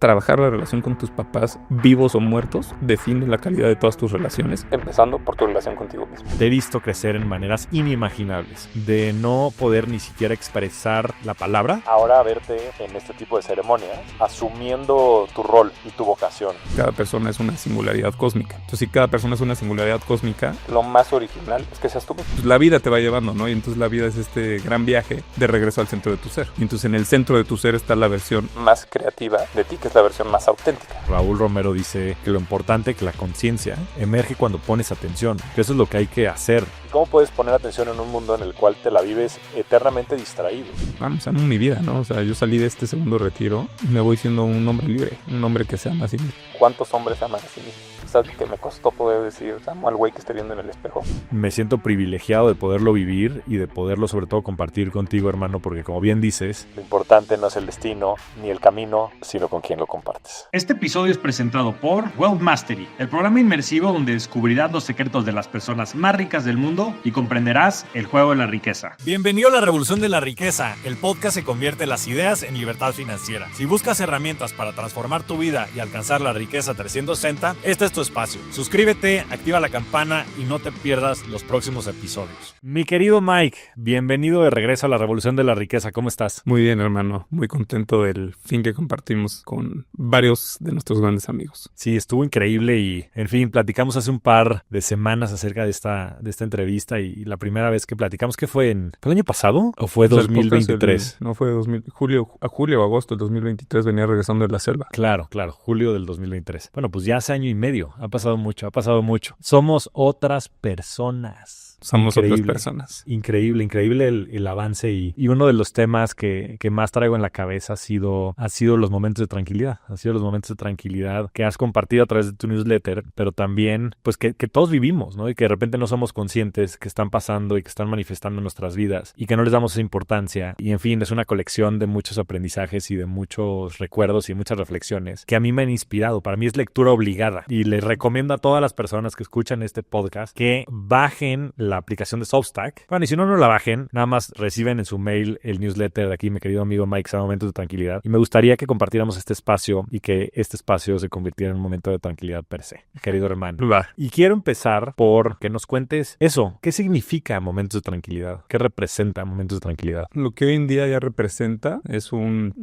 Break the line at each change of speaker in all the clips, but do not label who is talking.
Trabajar la relación con tus papás, vivos o muertos, define la calidad de todas tus relaciones, empezando por tu relación contigo mismo.
Te he visto crecer en maneras inimaginables, de no poder ni siquiera expresar la palabra.
Ahora verte en este tipo de ceremonias, asumiendo tu rol y tu vocación.
Cada persona es una singularidad cósmica. Entonces, si cada persona es una singularidad cósmica,
lo más original es que seas tú mismo.
Pues la vida te va llevando, ¿no? Y entonces la vida es este gran viaje de regreso al centro de tu ser. Y entonces en el centro de tu ser está la versión
más creativa de ti, que es la versión más auténtica.
Raúl Romero dice que lo importante, que la conciencia emerge cuando pones atención, que eso es lo que hay que hacer.
¿Cómo puedes poner atención en un mundo en el cual te la vives eternamente distraído?
Vamos, amo mi vida, ¿no? O sea, yo salí de este segundo retiro y me voy siendo un hombre libre, un hombre que se ama a sí mismo.
¿Cuántos hombres aman a sí mismos? O sea, que me costó poder decir, amo al güey que estoy viendo en el espejo.
Me siento privilegiado de poderlo vivir y de poderlo sobre todo compartir contigo, hermano, porque como bien dices,
lo importante no es el destino ni el camino, sino con quién lo compartes.
Este episodio es presentado por Wealth Mastery, el programa inmersivo donde descubrirás los secretos de las personas más ricas del mundo y comprenderás el juego de la riqueza.
Bienvenido a la Revolución de la Riqueza. El podcast que convierte las ideas en libertad financiera. Si buscas herramientas para transformar tu vida y alcanzar la riqueza 360, este es tu espacio. Suscríbete, activa la campana y no te pierdas los próximos episodios.
Mi querido Mike, bienvenido de regreso a la Revolución de la Riqueza. ¿Cómo estás?
Muy bien, hermano. Muy contento del fin que compartimos con varios de nuestros grandes amigos.
Sí, estuvo increíble y, en fin, platicamos hace un par de semanas acerca de esta entrevista y la primera vez que platicamos, ¿qué fue? ¿Fue el año pasado o fue 2023?
No, fue julio o agosto del 2023 venía regresando de la selva.
Claro, julio del 2023. Bueno, pues ya hace año y medio. Ha pasado mucho. Somos otras personas.
Somos otras personas.
Increíble el avance y uno de los temas que más traigo en la cabeza ha sido los momentos de tranquilidad. Ha sido los momentos de tranquilidad que has compartido a través de tu newsletter, pero también pues que todos vivimos, ¿no? Y que de repente no somos conscientes que están pasando y que están manifestando en nuestras vidas y que no les damos esa importancia. Y en fin, es una colección de muchos aprendizajes y de muchos recuerdos y muchas reflexiones que a mí me han inspirado. Para mí es lectura obligada y les recomiendo a todas las personas que escuchan este podcast que bajen la aplicación de Substack. Bueno, y si no la bajen, nada más reciben en su mail el newsletter de aquí, mi querido amigo Mike, a Momentos de Tranquilidad. Y me gustaría que compartiéramos este espacio y que este espacio se convirtiera en un momento de tranquilidad per se, querido hermano.
Va.
Y quiero empezar por que nos cuentes eso. ¿Qué significa Momentos de Tranquilidad? ¿Qué representa Momentos de Tranquilidad?
Lo que hoy en día ya representa es un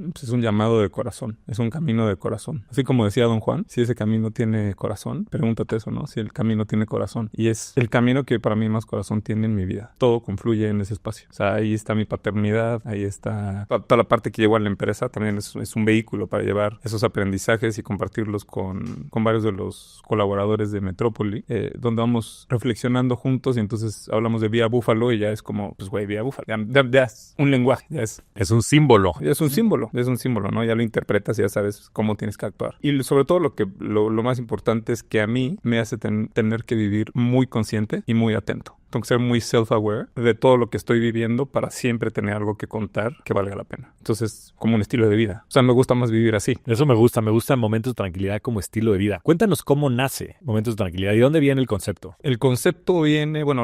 llamado de corazón. Es un camino de corazón. Así como decía Don Juan, si ese camino tiene corazón, pregúntate eso, ¿no? Si el camino tiene corazón. Y es el camino que para mí más corazón tiene en mi vida. Todo confluye en ese espacio. O sea, ahí está mi paternidad, ahí está toda la parte que llevo a la empresa. También es un vehículo para llevar esos aprendizajes y compartirlos con varios de los colaboradores de Metrópoli, donde vamos reflexionando juntos y entonces hablamos de Vía Búfalo y ya es como, pues güey, Vía Búfalo. Ya es un lenguaje,
es un símbolo.
Es un símbolo, ¿no? Ya lo interpretas y ya sabes cómo tienes que actuar. Y sobre todo lo más importante es que a mí me hace tener que vivir muy consciente y muy atento. Tengo que ser muy self-aware de todo lo que estoy viviendo para siempre tener algo que contar que valga la pena. Entonces, como un estilo de vida. O sea, me gusta más vivir así.
Eso me gusta Momentos de Tranquilidad como estilo de vida. Cuéntanos cómo nace Momentos de Tranquilidad y dónde viene el concepto.
El concepto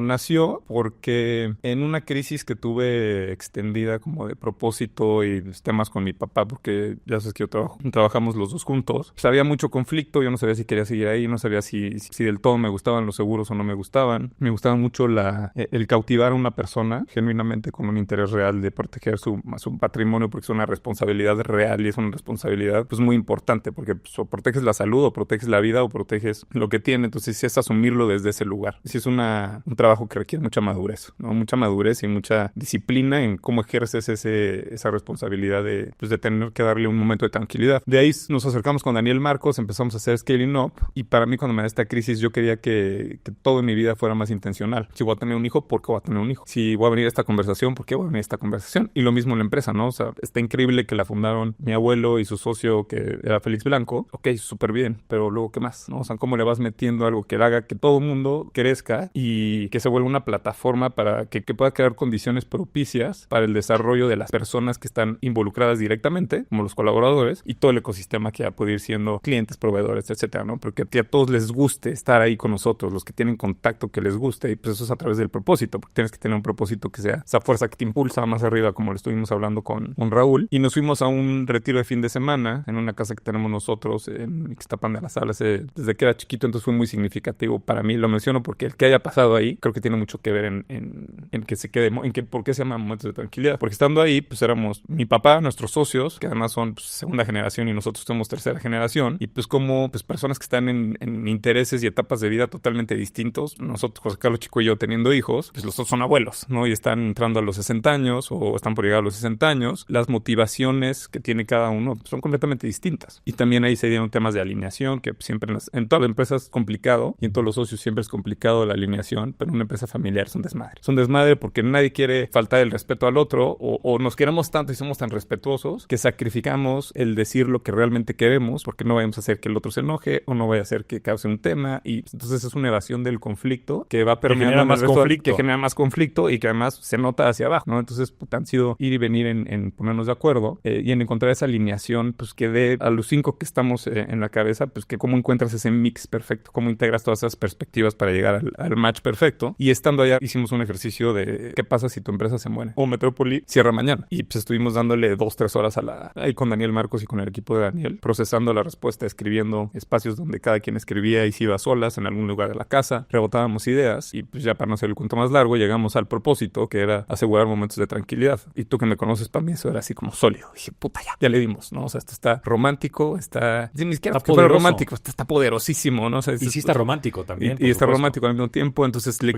nació porque en una crisis que tuve extendida como de propósito y temas con mi papá, porque ya sabes que trabajamos los dos juntos, pues había mucho conflicto, yo no sabía si quería seguir ahí, no sabía si del todo me gustaban los seguros o no me gustaban. Me gustaba mucho el cautivar a una persona genuinamente con un interés real de proteger su patrimonio, porque es una responsabilidad real y es una responsabilidad pues muy importante, porque pues, o proteges la salud o proteges la vida o proteges lo que tiene. Entonces sí es asumirlo desde ese lugar. Sí es un trabajo que requiere mucha madurez, ¿no? Mucha madurez y mucha disciplina en cómo ejerces esa responsabilidad de tener que darle un momento de tranquilidad. De ahí nos acercamos con Daniel Marcos, empezamos a hacer Scaling Up y para mí cuando me da esta crisis yo quería que todo en mi vida fuera más intencional. Si voy a tener un hijo, ¿por qué voy a tener un hijo? Si voy a venir a esta conversación, ¿por qué voy a venir a esta conversación? Y lo mismo en la empresa, ¿no? O sea, está increíble que la fundaron mi abuelo y su socio, que era Félix Blanco. Ok, súper bien, pero luego, ¿qué más? ¿No? O sea, ¿cómo le vas metiendo algo que haga que todo el mundo crezca y que se vuelva una plataforma para que pueda crear condiciones propicias para el desarrollo de las personas que están involucradas directamente, como los colaboradores, y todo el ecosistema que ya puede ir siendo clientes, proveedores, etcétera, ¿no? Porque a todos les guste estar ahí con nosotros, los que tienen contacto que les guste, y pues eso es a través del propósito, porque tienes que tener un propósito que sea esa fuerza que te impulsa más arriba, como lo estuvimos hablando con Raúl. Y nos fuimos a un retiro de fin de semana en una casa que tenemos nosotros en Ixtapan de la Sal desde que era chiquito, entonces fue muy significativo para mí. Lo menciono porque el que haya pasado ahí creo que tiene mucho que ver en que se quede, por qué se llama momentos de tranquilidad. Porque estando ahí, pues éramos mi papá, nuestros socios, que además son pues, segunda generación y nosotros somos tercera generación, y pues como pues personas que están en intereses y etapas de vida totalmente distintos. Nosotros, José Carlos Chico y yo, teniendo hijos, pues los dos son abuelos, ¿no? Y están entrando a los 60 años o están por llegar a los 60 años. Las motivaciones que tiene cada uno son completamente distintas. Y también ahí se dieron temas de alineación, que siempre en todas las empresas es complicado y en todos los socios siempre es complicado la alineación, pero en una empresa familiar son desmadre. Son desmadre porque nadie quiere faltar el respeto al otro o nos queremos tanto y somos tan respetuosos que sacrificamos el decir lo que realmente queremos porque no vayamos a hacer que el otro se enoje o no vaya a hacer que cause un tema, y entonces es una evasión del conflicto que va permeando que genera más conflicto y que además se nota hacia abajo, ¿no? Entonces han sido ir y venir en ponernos de acuerdo y en encontrar esa alineación pues que dé a los 5 que estamos en la cabeza, pues que cómo encuentras ese mix perfecto, cómo integras todas esas perspectivas para llegar al match perfecto. Y estando allá hicimos un ejercicio de qué pasa si tu empresa se muere o Metrópoli cierra mañana, y pues estuvimos dándole 2-3 horas ahí con Daniel Marcos y con el equipo de Daniel, procesando la respuesta, escribiendo espacios donde cada quien escribía y se iba solas en algún lugar de la casa, rebotábamos ideas y pues ya para no hacer el cuento más largo llegamos al propósito, que era asegurar momentos de tranquilidad. Y tú que me conoces, para mí eso era así como sólido. Dije, puta, ya le dimos, ¿no? O sea, esto está romántico, ni siquiera
está poderoso.
Romántico, está poderosísimo, ¿no? O sea,
y sí está romántico también.
Y está romántico al mismo tiempo, entonces le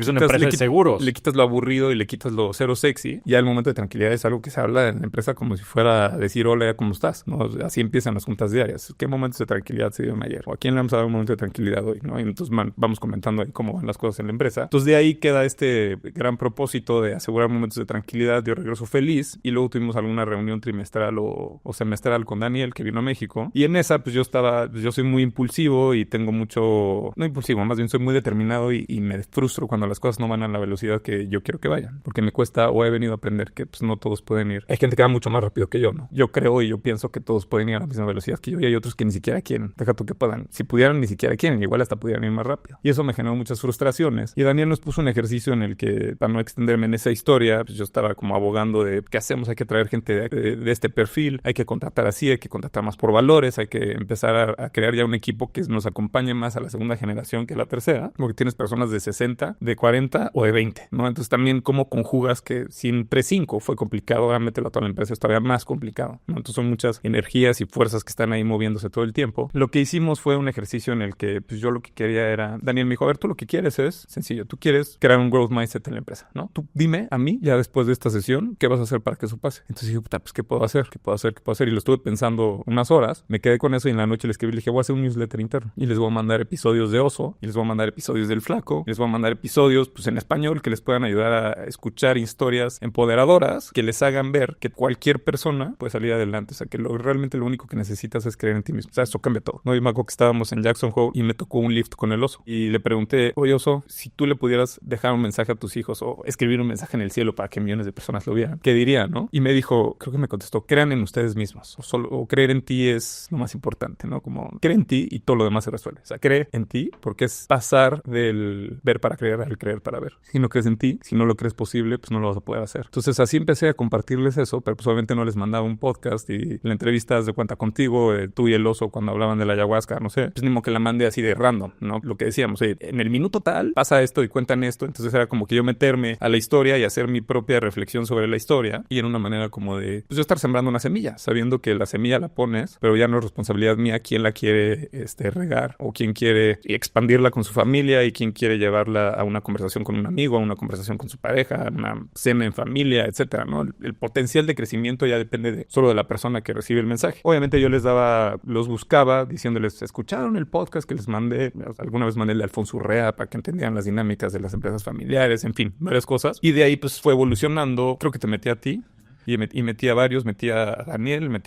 quitas lo aburrido y le quitas lo cero sexy. Ya el momento de tranquilidad es algo que se habla en la empresa como si fuera a decir hola, ¿cómo estás? ¿No? Así empiezan las juntas diarias. ¿Qué momentos de tranquilidad se dieron ayer? ¿O a quién le vamos a dar un momento de tranquilidad hoy? ¿No? Y entonces vamos comentando ahí cómo van las cosas en la empresa. Entonces de ahí queda este gran propósito de asegurar momentos de tranquilidad. Yo regreso feliz y luego tuvimos alguna reunión trimestral o semestral con Daniel, que vino a México, y en esa pues yo soy muy impulsivo y tengo no impulsivo, más bien soy muy determinado y me frustro cuando las cosas no van a la velocidad que yo quiero que vayan, porque me cuesta o he venido a aprender que pues no todos pueden ir. Hay gente que va mucho más rápido que yo, ¿no? Yo creo y yo pienso que todos pueden ir a la misma velocidad que yo, y hay otros que ni siquiera quieren. Deja tú que puedan. Si pudieran, ni siquiera quieren, igual hasta pudieran ir más rápido. Y eso me generó muchas frustraciones. Y Daniel nos puso un ejercicio en el que, para no extenderme en esa historia, pues yo estaba como abogando de qué hacemos, hay que traer gente de este perfil, hay que contratar así, hay que contratar más por valores, hay que empezar a crear ya un equipo que nos acompañe más a la segunda generación que la tercera, porque tienes personas de 60, de 40 o de 20, ¿no? Entonces también cómo conjugas que si entre 5 fue complicado, ahora mételo a toda la empresa, es todavía más complicado, ¿no? Entonces son muchas energías y fuerzas que están ahí moviéndose todo el tiempo. Lo que hicimos fue un ejercicio en el que pues yo lo que quería era, Daniel me dijo, a ver, tú lo que quieres es sencillo, tú quieres crear un growth mindset en la empresa, ¿no? Tú dime a mí, ya después de esta sesión, ¿qué vas a hacer para que eso pase? Entonces dije, puta, pues ¿qué puedo hacer? ¿Qué puedo hacer? Y lo estuve pensando unas horas, me quedé con eso y en la noche le escribí, le dije, voy a hacer un newsletter interno y les voy a mandar episodios de Oso, y les voy a mandar episodios del Flaco, y les voy a mandar episodios pues en español que les puedan ayudar a escuchar historias empoderadoras que les hagan ver que cualquier persona puede salir adelante, o sea que realmente lo único que necesitas es creer en ti mismo, o sea, eso cambia todo, ¿no? Y me acuerdo que estábamos en Jackson Hole y me tocó un lift con el Oso y le pregunté, oye Oso, si tú le pudieras dejar un mensaje a tus hijos o escribir un mensaje en el cielo para que millones de personas lo vieran, ¿qué diría, no? Y me dijo, creo que me contestó, crean en ustedes mismos, o creer en ti es lo más importante, ¿no? Como cree en ti y todo lo demás se resuelve, o sea, cree en ti porque es pasar del ver para creer al creer para ver. Si no crees en ti, si no lo crees posible, pues no lo vas a poder hacer. Entonces así empecé a compartirles eso, pero pues obviamente no les mandaba un podcast y la entrevista de cuenta contigo, tú y el Oso cuando hablaban de la ayahuasca, no sé, pues ni modo que la mande así de random, ¿no? Lo que decíamos, en el minuto tal pasa esto y cuentan esto, entonces era como que yo meterme a la historia y hacer mi propia reflexión sobre la historia y en una manera como de, pues yo estar sembrando una semilla, sabiendo que la semilla la pones, pero ya no es responsabilidad mía quién la quiere regar o quién quiere expandirla con su familia y quién quiere llevarla a una conversación con un amigo, a una conversación con su pareja, a una cena en familia, etcétera, ¿no? El potencial de crecimiento ya depende solo de la persona que recibe el mensaje. Obviamente yo los buscaba diciéndoles, ¿escucharon el podcast que les mandé? Alguna vez mandé el de Alfonso Urrea para que entendieran las dinámicas de las empresas familiares, en fin, varias cosas. Y de ahí pues fue evolucionando, creo que te metí a ti. Y metí a varios, metí a Daniel, o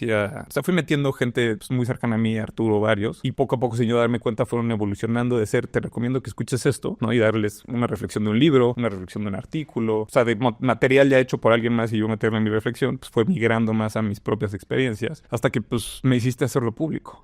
sea, fui metiendo gente pues, muy cercana a mí, Arturo, varios. Y poco a poco, sin yo darme cuenta, fueron evolucionando de ser, te recomiendo que escuches esto, ¿no? Y darles una reflexión de un libro, una reflexión de un artículo, o sea, de material ya hecho por alguien más y yo meterme en mi reflexión, pues fue migrando más a mis propias experiencias, hasta que pues me hiciste hacerlo público.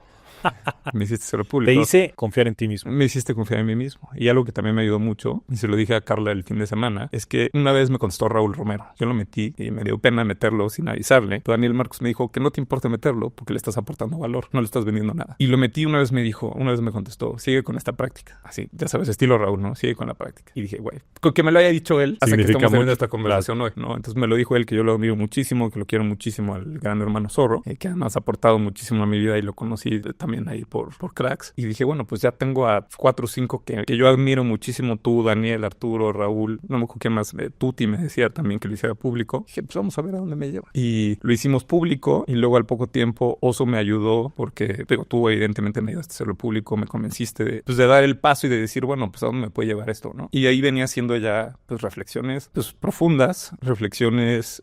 Me hiciste hacerlo público.
Te hice confiar en ti mismo.
Me hiciste confiar en mí mismo. Y algo que también me ayudó mucho, y se lo dije a Carla el fin de semana, es que una vez me contestó Raúl Romero. Yo lo metí y me dio pena meterlo sin avisarle. Pero Daniel Marcos me dijo que no te importa meterlo porque le estás aportando valor, no le estás vendiendo nada. Y lo metí, una vez me contestó, sigue con esta práctica. Así, ya sabes, estilo Raúl, ¿no? Sigue con la práctica. Y dije, güey, que me lo haya dicho él, hasta que estamos teniendo esta conversación hoy, ¿no? Entonces me lo dijo él, que yo lo admiro muchísimo, que lo quiero muchísimo, al gran hermano Zorro, que además ha aportado muchísimo a mi vida y lo conocí también ahí por Cracks. Y dije, bueno, pues ya tengo a 4 o 5 que yo admiro muchísimo, tú, Daniel, Arturo, Raúl, no me acuerdo qué más, Tuti me decía también que lo hiciera público. Dije, pues vamos a ver a dónde me lleva. Y lo hicimos público y luego al poco tiempo Oso me ayudó porque, digo, tú evidentemente me ayudaste a hacerlo público, me convenciste de dar el paso y de decir, bueno, pues a dónde me puede llevar esto, ¿no? Y ahí venía haciendo ya, pues, reflexiones, pues, profundas, reflexiones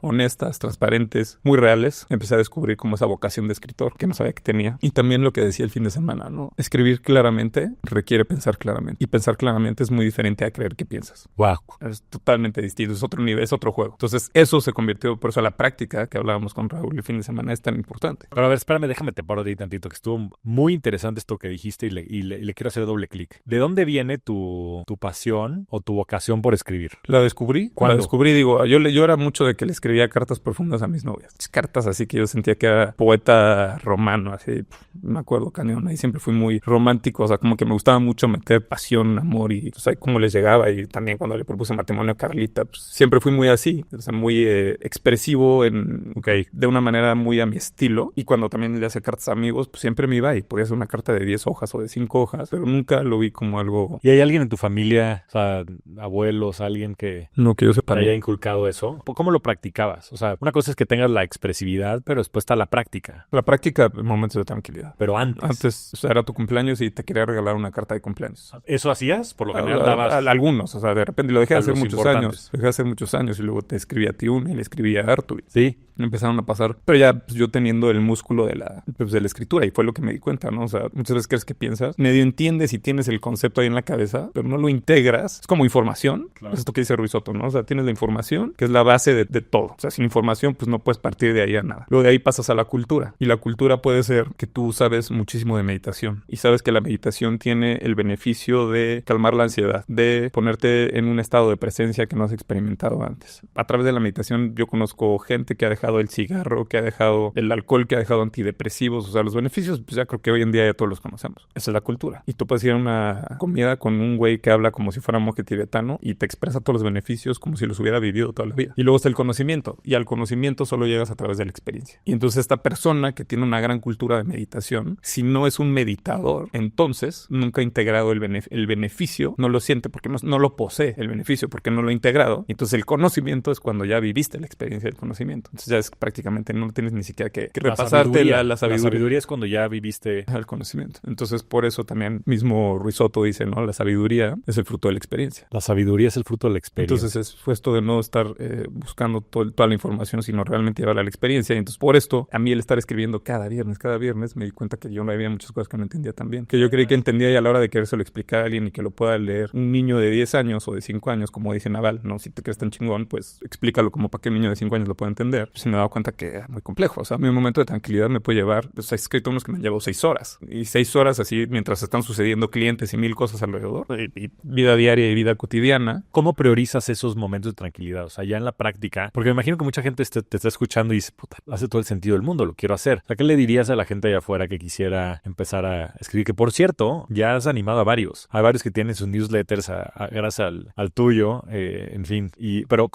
honestas, transparentes, muy reales. Empecé a descubrir como esa vocación de escritor que no sabía que tenía. Y también lo que decía el fin de semana, ¿no? Escribir claramente requiere pensar claramente. Y pensar claramente es muy diferente a creer que piensas.
Wow.
Es totalmente distinto, es otro nivel, es otro juego. Entonces, eso se convirtió, por eso la práctica que hablábamos con Raúl el fin de semana es tan importante.
Pero a ver, espérame, déjame te paro de ahí tantito, que estuvo muy interesante esto que dijiste y le quiero hacer doble clic. ¿De dónde viene tu pasión o tu vocación por escribir?
La descubrí.
¿Cuándo?
La descubrí, digo, yo era mucho de que le escribía cartas profundas a mis novias. Cartas así que yo sentía que era poeta romano, así, me acuerdo, cañón. Ahí siempre fui muy romántico, o sea, como que me gustaba mucho meter pasión, amor y, o sea, cómo les llegaba. Y también cuando le propuse matrimonio a Carlita, pues siempre fui muy así, o sea, muy expresivo de una manera muy a mi estilo. Y cuando también le hacía cartas a amigos, pues siempre me iba y podía hacer una carta de 10 hojas o de 5 hojas, pero nunca lo vi como algo...
¿Y hay alguien en tu familia, o sea, abuelos, alguien que
No, que yo sepa.
te haya inculcado eso? ¿Cómo lo practicabas? O sea, una cosa es que tengas la expresividad, pero después está la práctica.
La práctica en momentos de tranquilidad.
Pero antes.
O sea, era tu cumpleaños y te quería regalar una carta de cumpleaños.
¿Eso hacías? Por lo general dabas...
Algunos, o sea, de repente lo dejé de hacer muchos
importantes.
años. Lo dejé de hacer muchos años y luego te escribí a ti una y le escribí a Artur.
Sí.
Empezaron a pasar, pero ya pues, yo teniendo el músculo de la escritura y fue lo que me di cuenta, ¿no? O sea, muchas veces crees que piensas, medio entiendes y tienes el concepto ahí en la cabeza, pero no lo integras. Es como información. Claro. Es esto que dice Ruiz Soto, ¿no? O sea, tienes la información, que es la base de todo. O sea, sin información, pues no puedes partir de ahí a nada. Luego de ahí pasas a la cultura. Y la cultura puede ser que tú sabes muchísimo de meditación y sabes que la meditación tiene el beneficio de calmar la ansiedad, de ponerte en un estado de presencia que no has experimentado antes. A través de la meditación yo conozco gente que ha dejado el cigarro, que ha dejado el alcohol, que ha dejado antidepresivos. O sea, los beneficios, pues ya creo que hoy en día ya todos los conocemos. Esa es la cultura. Y tú puedes ir a una comida con un güey que habla como si fuera monje tibetano y te expresa todos los beneficios como si los hubiera vivido toda la vida. Y luego está el conocimiento. Y al conocimiento solo llegas a través de la experiencia. Y entonces esta persona que tiene una gran cultura de meditación, si no es un meditador, entonces nunca ha integrado el beneficio, no lo siente porque no lo posee el beneficio, porque no lo ha integrado. Y entonces el conocimiento es cuando ya viviste la experiencia del conocimiento. Entonces ya es prácticamente, no tienes ni siquiera que repasarte la sabiduría.
La sabiduría es cuando ya viviste
el conocimiento. Entonces por eso también mismo Ruiz Soto dice, ¿no? La sabiduría es el fruto de la experiencia.
La sabiduría es el fruto de la experiencia.
Entonces fue esto de no estar buscando toda la información, sino realmente llevarla a la experiencia. Y entonces por esto, a mí el estar escribiendo cada viernes, me di cuenta que yo no había muchas cosas que no entendía tan bien. Que yo creí que entendía y a la hora de querérselo explicar a alguien y que lo pueda leer un niño de 10 años o de 5 años, como dice Naval, ¿no? Si te crees tan chingón, pues explícalo como para que un niño de 5 años lo pueda entender. Pues me he dado cuenta que era muy complejo. O sea, a mí un momento de tranquilidad me puede llevar, pues he escrito unos que me han llevado 6 horas. Y 6 horas así mientras están sucediendo clientes y 1000 cosas alrededor. Y vida diaria y vida cotidiana.
¿Cómo priorizas esos momentos de tranquilidad? O sea, ya en la práctica, porque me imagino que mucha gente te está escuchando y dice, puta, hace todo el sentido del mundo, lo quiero hacer. O sea, ¿qué le dirías a la gente allá afuera que quisiera empezar a escribir? Que por cierto, ya has animado a varios. Hay varios que tienen sus newsletters gracias al tuyo, en fin. Pero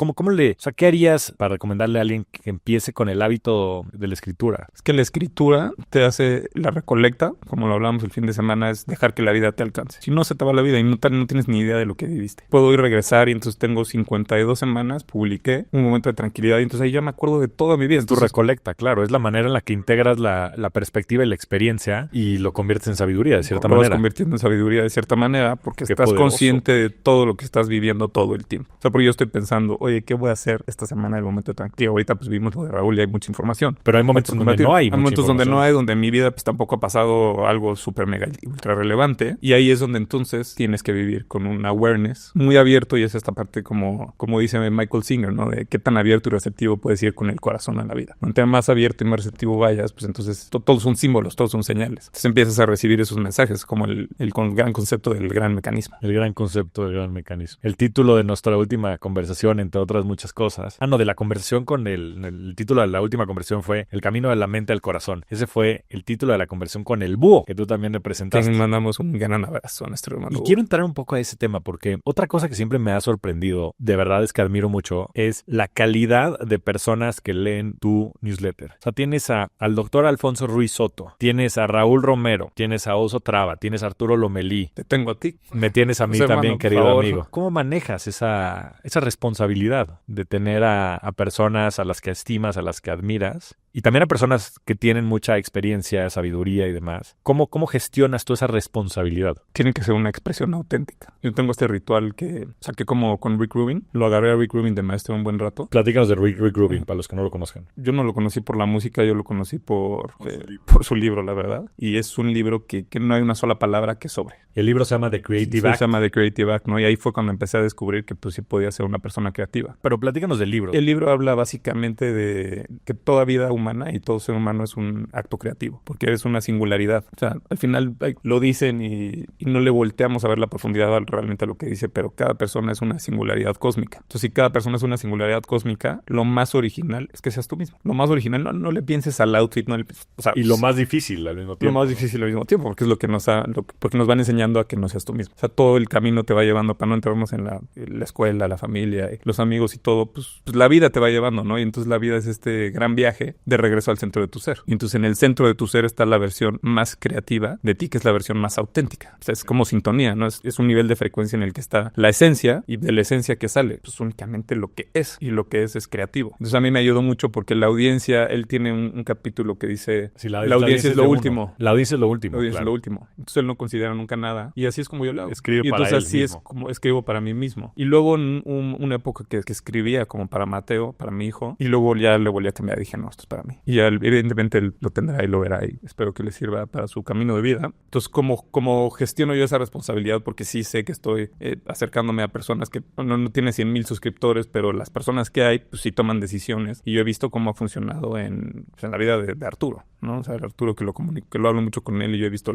¿qué harías para recomendarle a alguien que empiece con el hábito de la escritura?
Es que la escritura te hace la recolecta, como lo hablamos el fin de semana, es dejar que la vida te alcance. Si no, se te va la vida y no tienes ni idea de lo que viviste. Puedo ir regresar y entonces tengo 52 semanas, publiqué un momento de tranquilidad y entonces ahí ya me acuerdo de toda mi vida.
Entonces, tu recolecta, claro, es la manera en la que integras la perspectiva y la experiencia y lo conviertes en sabiduría de cierta manera.
Lo vas convirtiendo en sabiduría de cierta manera porque estás consciente de todo lo que estás viviendo todo el tiempo. O sea, porque yo estoy pensando, oye, ¿qué voy a hacer esta semana del momento de tranquilidad? Ahorita pues vimos lo de Raúl y hay mucha información.
Pero hay momentos donde no hay.
Hay momentos donde no hay, donde en mi vida pues tampoco ha pasado algo súper mega ultra relevante. Y ahí es donde entonces tienes que vivir con un awareness muy abierto y es esta parte como dice Michael Singer, ¿no? De qué tan abierto y receptivo puedes ir con el corazón a la vida. Entre más abierto y más receptivo vayas, pues entonces todos son símbolos símbolos, todos son señales. Entonces empiezas a recibir esos mensajes, como el gran concepto del gran mecanismo.
El gran concepto del gran mecanismo. El título de nuestra última conversación, entre otras muchas cosas. De la conversación con el título de la última conversación fue El camino de la mente al corazón. Ese fue el título de la conversación con el búho, que tú también representaste.
Te mandamos un gran abrazo a nuestro hermano.
Y quiero entrar un poco a ese tema, porque otra cosa que siempre me ha sorprendido, de verdad es que admiro mucho, es la calidad de personas que leen tu newsletter. O sea, tienes al doctor Alfonso Ruiz Soto, tienes a Raúl Romero, tienes a Oso Traba, tienes a Arturo Lomelí.
Te tengo a ti.
Me tienes a mí
Pues,
también,
hermano,
querido amigo. ¿Cómo manejas esa responsabilidad de tener a personas a las que estimas, a las que admiras, y también a personas que tienen mucha experiencia, sabiduría y demás? ¿Cómo gestionas tú esa responsabilidad?
Tiene que ser una expresión auténtica. Yo tengo este ritual que saqué como con Rick Rubin. Lo agarré a Rick Rubin de maestro un buen rato.
Platícanos de Rick Rubin, para los que no lo conozcan.
Yo no lo conocí por la música, yo lo conocí por su libro, la verdad. Y es un libro que no hay una sola palabra que sobre.
El libro se llama The Creative
Sí,
Act.
se llama The Creative Act, ¿no? Y ahí fue cuando empecé a descubrir que pues sí podía ser una persona creativa.
Pero platícanos del libro.
El libro habla básicamente de que toda vida humana y todo ser humano es un acto creativo, porque eres una singularidad. O sea, al final lo dicen y no le volteamos a ver la profundidad realmente a lo que dice, pero cada persona es una singularidad cósmica. Entonces, si cada persona es una singularidad cósmica, lo más original es que seas tú mismo. Lo más original, no le pienses al outfit,
y lo más difícil al mismo tiempo.
Lo más difícil al mismo tiempo, porque es lo que porque nos van enseñando a que no seas tú mismo. O sea, todo el camino te va llevando para no entrarnos en la escuela, la familia, los amigos y todo, pues la vida te va llevando, ¿no? Y entonces la vida es este gran viaje de regreso al centro de tu ser. Y entonces en el centro de tu ser está la versión más creativa de ti, que es la versión más auténtica. O sea, es como sintonía, ¿no? Es un nivel de frecuencia en el que está la esencia, y de la esencia que sale, pues únicamente lo que es, y lo que es creativo. Entonces a mí me ayudó mucho porque la audiencia, él tiene un capítulo que dice,
sí,
la audiencia es lo último.
La audiencia es lo último.
La audiencia
claro.
es lo último. Entonces él no considera nunca nada. Y así es como yo lo hago.
Escribe
y
para
entonces
él
así
mismo.
es como escribo para mí mismo. Y luego en una época que escribía como para Mateo, para mi hijo, y luego ya le volví a cambiar. Dije, no, esto es para mí. Y ya evidentemente él lo tendrá y lo verá, y espero que le sirva para su camino de vida. Entonces, ¿cómo gestiono yo esa responsabilidad? Porque sí sé que estoy acercándome a personas que no tienen 100,000 suscriptores, pero las personas que hay, pues sí toman decisiones. Y yo he visto cómo ha funcionado en la vida de Arturo, ¿no? O sea, Arturo, que lo hablo mucho con él, y yo he visto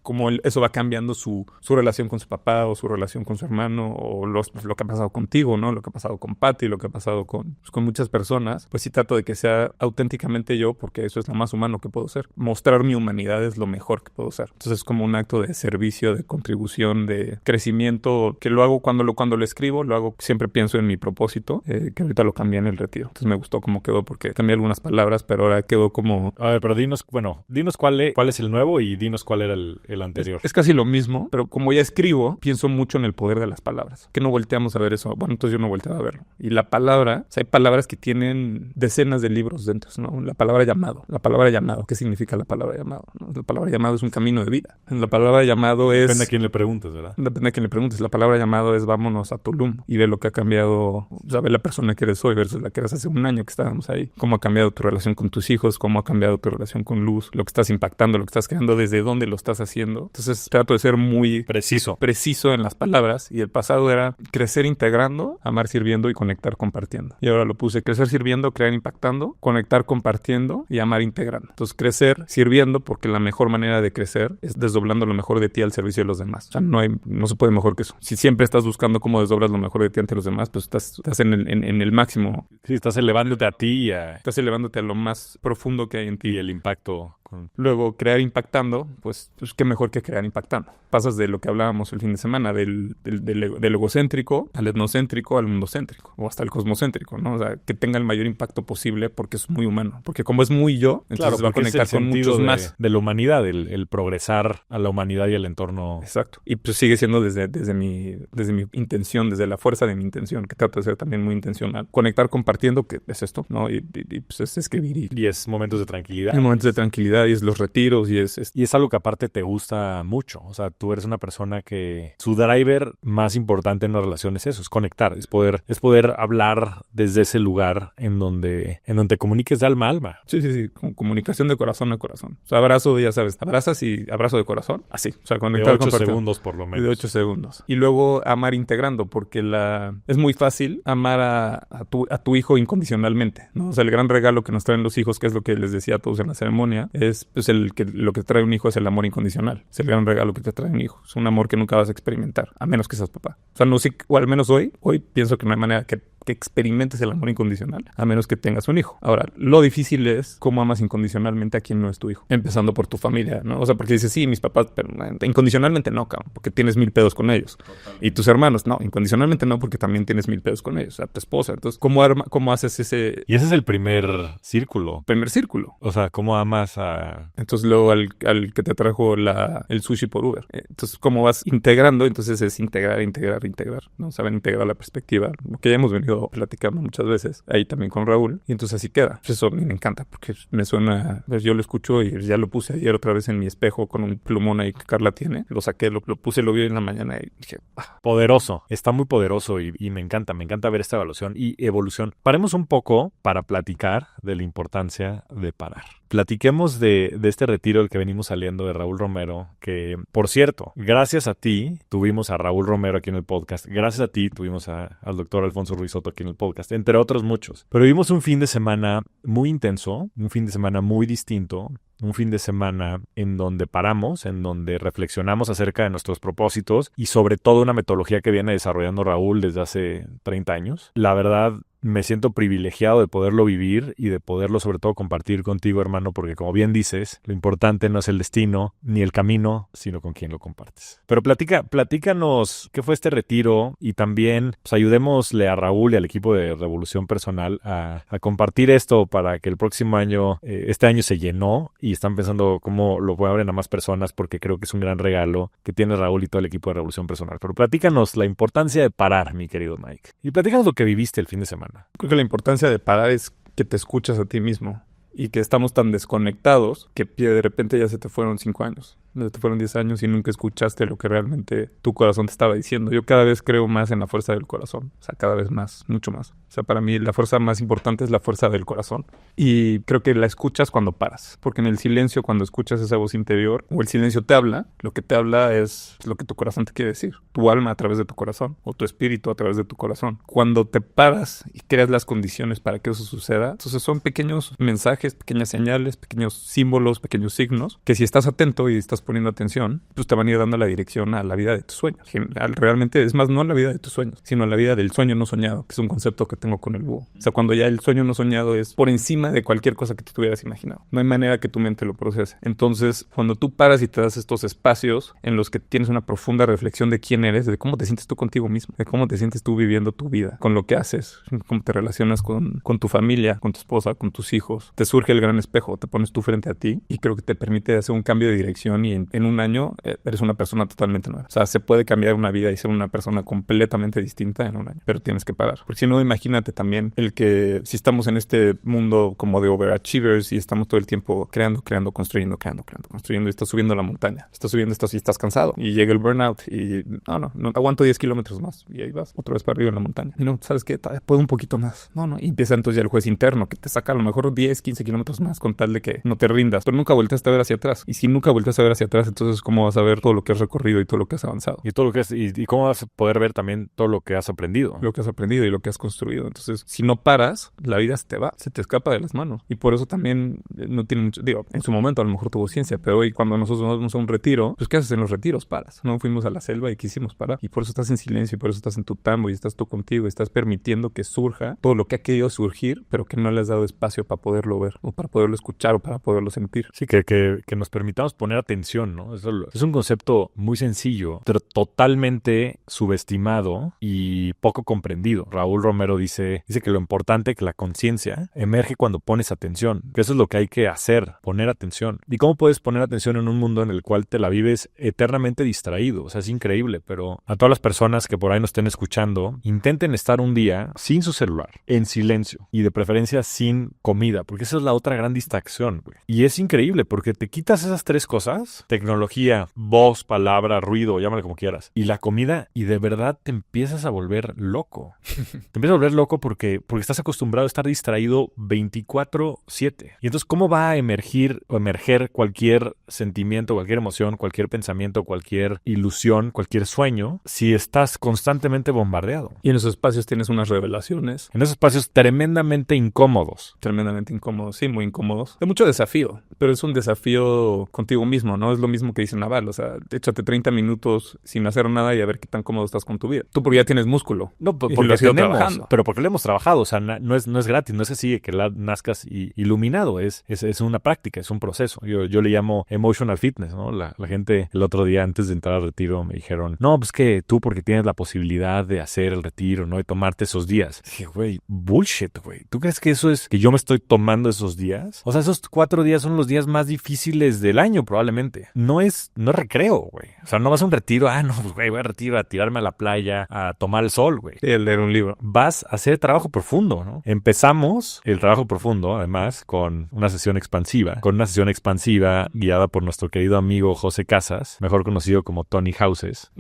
cómo eso va cambiando su relación con su papá, o su relación con su hermano, o lo que ha pasado contigo, ¿no? Lo que ha pasado con Patty, lo que ha pasado con muchas personas. Pues sí trato de que sea auténticamente yo, porque eso es lo más humano que puedo ser. Mostrar mi humanidad es lo mejor que puedo ser. Entonces es como un acto de servicio, de contribución, de crecimiento, que lo hago cuando lo escribo, lo hago, siempre pienso en mi propósito, que ahorita lo cambié en el retiro. Entonces me gustó cómo quedó, porque cambié algunas palabras, pero ahora quedó como...
A ver, pero dinos cuál es el nuevo, y dinos cuál era el anterior.
Es casi lo mismo, pero como ya escribo, pienso mucho en el poder de las palabras. Que no volteamos a ver eso. Bueno, entonces yo no volteaba a verlo. Y la palabra, o sea, hay palabras que tienen decenas de libros dentro, ¿no? La palabra llamado. La palabra llamado. ¿Qué significa la palabra llamado? ¿No? La palabra llamado es un camino de vida. La palabra llamado es...
Depende a quién le preguntes, ¿verdad?
Depende a quién le preguntes. La palabra llamado es vámonos a Tulum y ve lo que ha cambiado, o sea, ve la persona que eres hoy versus la que eras hace un año que estábamos ahí. Cómo ha cambiado tu relación con tus hijos, cómo ha cambiado tu relación con Luz, lo que estás impactando, lo que estás creando, desde dónde lo estás haciendo. Entonces trato de ser muy preciso en las palabras, y el pasado era crecer integrando, amar sirviendo y conectar compartiendo. Y ahora lo puse crecer sirviendo, crear impactando, conectar compartiendo y amar integrando. Entonces crecer sirviendo, porque la mejor manera de crecer es desdoblando lo mejor de ti al servicio de los demás. O sea, no se puede mejor que eso. Si siempre estás buscando cómo desdoblas lo mejor de ti ante los demás, pues estás en el máximo.
Sí, estás elevándote a ti
Estás elevándote a lo más profundo que hay en ti.
y el impacto.
Luego, crear impactando, pues qué mejor que crear impactando. Pasas de lo que hablábamos el fin de semana, del egocéntrico al etnocéntrico al mundocéntrico, o hasta el cosmocéntrico, ¿no? O sea, que tenga el mayor impacto posible, porque es muy humano. Porque como es muy yo, entonces va a conectar con muchos más.
De la humanidad, el progresar a la humanidad y el entorno.
Exacto. Y pues sigue siendo desde mi intención, desde la fuerza de mi intención, que trato de ser también muy intencional. Conectar compartiendo, que es esto, ¿no? Y pues es escribir.
Y es momentos de tranquilidad.
En momentos de tranquilidad, y es los retiros, y
es algo que aparte te gusta mucho. O sea, tú eres una persona que su driver más importante en una relación es eso, es conectar, es poder hablar desde ese lugar en donde te comuniques de alma a alma.
Sí, con comunicación de corazón a corazón. O sea, abrazo, ya sabes, abrazas y abrazo de corazón, así. O sea, conectar
de 8 segundos por lo menos.
De 8 segundos. Y luego amar integrando, porque es muy fácil amar a tu hijo incondicionalmente, ¿no? O sea, el gran regalo que nos traen los hijos, que es lo que les decía a todos en la ceremonia, es es pues, lo que trae un hijo es el amor incondicional. Es el gran regalo que te trae un hijo. Es un amor que nunca vas a experimentar, a menos que seas papá. O sea, no sé, o al menos hoy pienso que no hay manera que experimentes el amor incondicional, a menos que tengas un hijo. Ahora, lo difícil es cómo amas incondicionalmente a quien no es tu hijo. Empezando por tu familia, ¿no? O sea, porque dices, sí, mis papás, pero incondicionalmente no, cabrón, porque tienes 1000 pedos con ellos. Totalmente. Y tus hermanos, no, incondicionalmente no, porque también tienes 1000 pedos con ellos. O sea, tu esposa. Entonces, ¿cómo haces ese...
Y ese es el primer círculo.
Primer círculo.
O sea, ¿cómo amas a...?
Entonces, luego al que te trajo el sushi por Uber. Entonces, ¿cómo vas integrando? Entonces, es integrar, ¿no? Saben integrar la perspectiva. Lo que ya hemos venido platicando muchas veces, ahí también con Raúl, y entonces así queda. Pues eso a mí me encanta, porque me suena, pues yo lo escucho y ya lo puse ayer otra vez en mi espejo con un plumón ahí que Carla tiene, lo saqué, lo puse, lo vi en la mañana y dije,
Poderoso, está muy poderoso y me encanta ver esta evaluación y evolución. Paremos un poco para platicar de la importancia de parar. Platiquemos de este retiro del que venimos saliendo de Raúl Romero, que, por cierto, gracias a ti tuvimos a Raúl Romero aquí en el podcast, gracias a ti tuvimos al doctor Alfonso Ruiz Soto aquí en el podcast, entre otros muchos. Pero vivimos un fin de semana muy intenso, un fin de semana muy distinto, un fin de semana en donde paramos, en donde reflexionamos acerca de nuestros propósitos y sobre todo una metodología que viene desarrollando Raúl desde hace 30 años. La verdad, me siento privilegiado de poderlo vivir y de poderlo sobre todo compartir contigo, hermano, porque como bien dices, lo importante no es el destino ni el camino, sino con quién lo compartes. Pero platícanos qué fue este retiro y también pues, ayudémosle a Raúl y al equipo de Revolución Personal a compartir esto para que el próximo año, este año se llenó y están pensando cómo lo abren a más personas porque creo que es un gran regalo que tiene Raúl y todo el equipo de Revolución Personal. Pero platícanos la importancia de parar, mi querido Mike. Y platícanos lo que viviste el fin de semana.
Creo que la importancia de parar es que te escuchas a ti mismo y que estamos tan desconectados que de repente ya se te fueron 5 años. Se te fueron 10 años y nunca escuchaste lo que realmente tu corazón te estaba diciendo. Yo cada vez creo más en la fuerza del corazón. O sea, cada vez más, mucho más. O sea, para mí la fuerza más importante es la fuerza del corazón. Y creo que la escuchas cuando paras. Porque en el silencio, cuando escuchas esa voz interior, o el silencio te habla, lo que te habla es lo que tu corazón te quiere decir. Tu alma a través de tu corazón. O tu espíritu a través de tu corazón. Cuando te paras y creas las condiciones para que eso suceda, entonces son pequeños mensajes, pequeñas señales, pequeños símbolos, pequeños signos, que si estás atento y estás poniendo atención, pues te van a ir dando la dirección a la vida de tus sueños. Realmente, es más, no a la vida de tus sueños, sino a la vida del sueño no soñado, que es un concepto que tengo con el búho. O sea, cuando ya el sueño no soñado es por encima de cualquier cosa que tú hubieras imaginado. No hay manera que tu mente lo procese. Entonces, cuando tú paras y te das estos espacios en los que tienes una profunda reflexión de quién eres, de cómo te sientes tú contigo mismo, de cómo te sientes tú viviendo tu vida, con lo que haces, cómo te relacionas con tu familia, con tu esposa, con tus hijos, te surge el gran espejo, te pones tú frente a ti y creo que te permite hacer un cambio de dirección y en un año eres una persona totalmente nueva. O sea, se puede cambiar una vida y ser una persona completamente distinta en un año, pero tienes que parar. Porque si no, imagínate también el que si estamos en este mundo como de overachievers y estamos todo el tiempo creando, construyendo y estás subiendo la montaña, estás subiendo esto y estás cansado y llega el burnout y no aguanto 10 kilómetros más y ahí vas otra vez para arriba en la montaña y no, ¿sabes qué? Puedo un poquito más. Y empieza entonces ya el juez interno que te saca a lo mejor 10, 15 kilómetros más con tal de que no te rindas, pero nunca volteaste a ver hacia atrás y si nunca volteaste a ver hacia atrás, entonces cómo vas a ver todo lo que has recorrido y todo lo que has avanzado
y todo lo que y cómo vas a poder ver también todo lo que has aprendido
y lo que has construido. Entonces si no paras, la vida se te escapa de las manos y por eso también no tiene mucho, en su momento a lo mejor tuvo ciencia, pero hoy cuando nosotros nos vamos a un retiro, pues ¿qué haces en los retiros? Paras. No fuimos a la selva y quisimos parar y por eso estás en silencio y por eso estás en tu tambo y estás tú contigo y estás permitiendo que surja todo lo que ha querido surgir, pero que no le has dado espacio para poderlo ver o para poderlo escuchar o para poderlo sentir.
Sí, que nos permitamos poner atención, ¿no? Es un concepto muy sencillo, pero totalmente subestimado y poco comprendido. Raúl Romero dice que lo importante, que la conciencia emerge cuando pones atención, que eso es lo que hay que hacer, poner atención. ¿Y cómo puedes poner atención en un mundo en el cual te la vives eternamente distraído? O sea, es increíble, pero a todas las personas que por ahí nos estén escuchando, intenten estar un día sin su celular, en silencio y de preferencia sin comida, porque esa es la otra gran distracción, güey. Y es increíble porque te quitas esas 3 cosas tecnología, voz, palabra, ruido, llámale como quieras, y la comida, y de verdad te empiezas a volver loco. Te empiezas a volver loco porque estás acostumbrado a estar distraído 24/7. Y entonces, ¿cómo va a emerger cualquier sentimiento, cualquier emoción, cualquier pensamiento, cualquier ilusión, cualquier sueño, si estás constantemente bombardeado?
Y en esos espacios tienes unas revelaciones.
En esos espacios tremendamente incómodos.
Tremendamente incómodos, sí, muy incómodos. De mucho desafío, pero es un desafío contigo mismo, ¿no? Es lo mismo que dice Naval, o sea, échate 30 minutos sin hacer nada y a ver qué tan cómodo estás con tu vida. Tú porque ya tienes músculo.
No,
Y
porque
lo has ido
tenemos,
trabajando.
pero porque lo hemos trabajado, o sea, no es gratis, no es así que nazcas iluminado, es una práctica, es un proceso. Yo le llamo emotional fitness, ¿no? La gente el otro día antes de entrar al retiro me dijeron, no, pues que tú porque tienes la posibilidad de hacer el retiro, ¿no? Y tomarte esos días. Dije, güey, bullshit, güey. ¿Tú crees que eso es que yo me estoy tomando esos días? O sea, esos 4 días son los días más difíciles del año probablemente. No es recreo, güey. O sea, no vas a un retiro, no, pues güey, voy a retiro a tirarme a la playa, a tomar el sol, güey.
Sí, el leer un libro.
Vas a hacer trabajo profundo, ¿no? Empezamos el trabajo profundo, además, con una sesión expansiva guiada por nuestro querido amigo José Casas, mejor conocido como Tony Houses.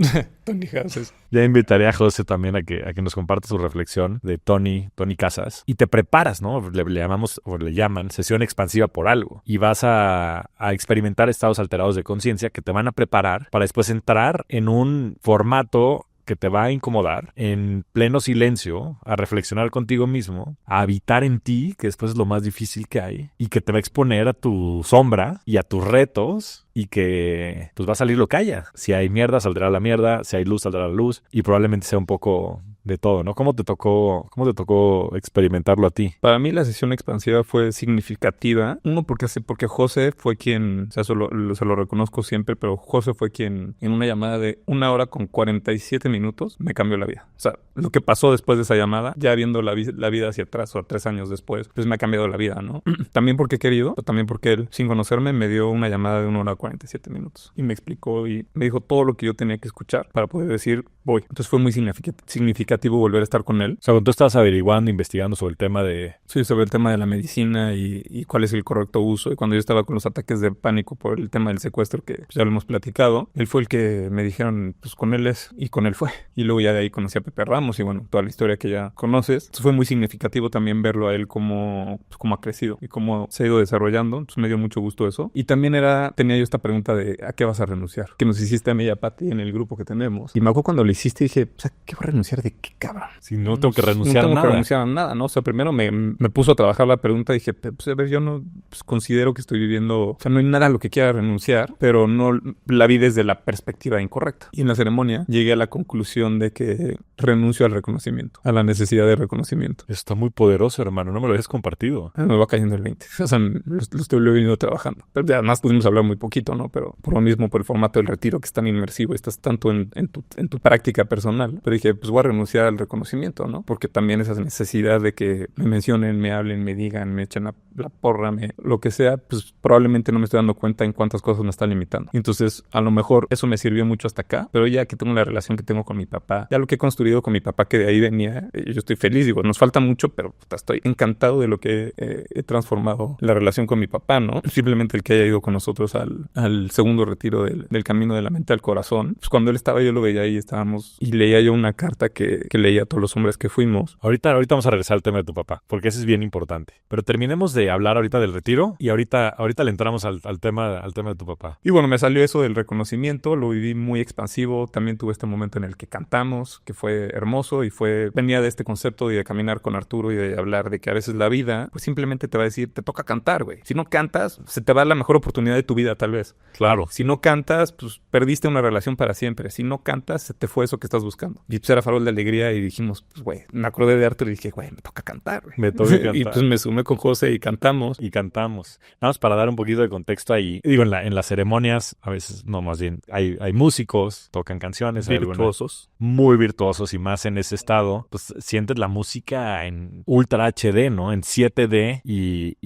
Tony Houses.
Ya invitaré a José también a que nos comparte su reflexión de Tony Casas. Y te preparas, ¿no? Le llaman sesión expansiva por algo. Y vas a experimentar estados alterados de conciencia que te van a preparar para después entrar en un formato que te va a incomodar, en pleno silencio, a reflexionar contigo mismo, a habitar en ti, que después es lo más difícil que hay, y que te va a exponer a tu sombra y a tus retos, y que pues va a salir lo que haya. Si hay mierda, saldrá la mierda, si hay luz, saldrá la luz, y probablemente sea un poco de todo, ¿no? ¿Cómo te tocó experimentarlo a ti?
Para mí la sesión expansiva fue significativa. Uno, porque José fue quien, o sea, se lo reconozco siempre, pero José fue quien en una llamada de 1 hora con 47 minutos me cambió la vida. O sea, lo que pasó después de esa llamada, ya viendo la vida hacia atrás o 3 años después, pues me ha cambiado la vida, ¿no? También porque he querido, pero también porque él, sin conocerme, me dio una llamada de 1 hora 47 minutos y me explicó y me dijo todo lo que yo tenía que escuchar para poder decir, voy. Entonces fue muy significativo volver a estar con él.
O sea, cuando tú estabas averiguando, investigando sobre el tema de...
Sí, sobre el tema de la medicina y cuál es el correcto uso. Y cuando yo estaba con los ataques de pánico por el tema del secuestro, que pues, ya lo hemos platicado, él fue el que me dijeron, pues con él es, y con él fue. Y luego ya de ahí conocí a Pepe Ramos y bueno, toda la historia que ya conoces. Entonces fue muy significativo también verlo a él cómo ha crecido y cómo se ha ido desarrollando. Entonces me dio mucho gusto eso. Y también tenía yo esta pregunta de ¿a qué vas a renunciar? Que nos hiciste a mí y a Pati en el grupo que tenemos. Y me acuerdo cuando lo hiciste y dije, o sea, ¿qué voy a renunciar de qué, cabrón?
Si no tengo que renunciar a nada.
No tengo que renunciar a nada, ¿no? O sea, primero me puso a trabajar la pregunta y dije, pues a ver, yo no considero que estoy viviendo, o sea, no hay nada a lo que quiera renunciar, pero no la vi desde la perspectiva incorrecta. Y en la ceremonia llegué a la conclusión de que renuncio al reconocimiento, a la necesidad de reconocimiento.
Está muy poderoso, hermano, no me lo habías compartido.
Me va cayendo el 20. O sea, lo estoy venido trabajando. Pero además pudimos hablar muy poquito, ¿no? Pero por lo mismo, por el formato del retiro que es tan inmersivo, estás tanto en tu práctica personal. Pero dije, pues voy a renunciar al reconocimiento, ¿no? Porque también esa necesidad de que me mencionen, me hablen, me digan, me echen la porra, lo que sea, pues probablemente no me estoy dando cuenta en cuántas cosas me están limitando. Y entonces, a lo mejor eso me sirvió mucho hasta acá, pero ya que tengo la relación que tengo con mi papá, ya lo que he construido con mi papá, que de ahí venía, yo estoy feliz, digo, nos falta mucho, pero estoy encantado de lo que he transformado la relación con mi papá, ¿no? Simplemente el que haya ido con nosotros al segundo retiro del camino de la mente al corazón, pues cuando él estaba yo lo veía y estábamos, y leía yo una carta que leía a todos los hombres que fuimos.
Ahorita vamos a regresar al tema de tu papá, porque ese es bien importante. Pero terminemos de hablar ahorita del retiro y ahorita le entramos al tema de tu papá.
Y bueno, me salió eso del reconocimiento, lo viví muy expansivo. También tuve este momento en el que cantamos, que fue hermoso y venía de este concepto de caminar con Arturo y de hablar de que a veces la vida, pues simplemente te va a decir, te toca cantar, güey. Si no cantas, se te va la mejor oportunidad de tu vida, tal vez.
Claro.
Si no cantas, pues perdiste una relación para siempre. Si no cantas, se te fue eso que estás buscando. Y pues era farol de alegría y dijimos, pues güey, me acordé de Arturo y dije, güey, me toca cantar, güey.
Me toca cantar.
Y pues me sumé con José y cantamos.
Nada más para dar un poquito de contexto ahí. Digo, en las ceremonias, a veces, no, más bien, hay músicos, tocan canciones.
Virtuosos.
Muy virtuosos y más en ese estado, pues sientes la música en Ultra HD, ¿no? En 7D y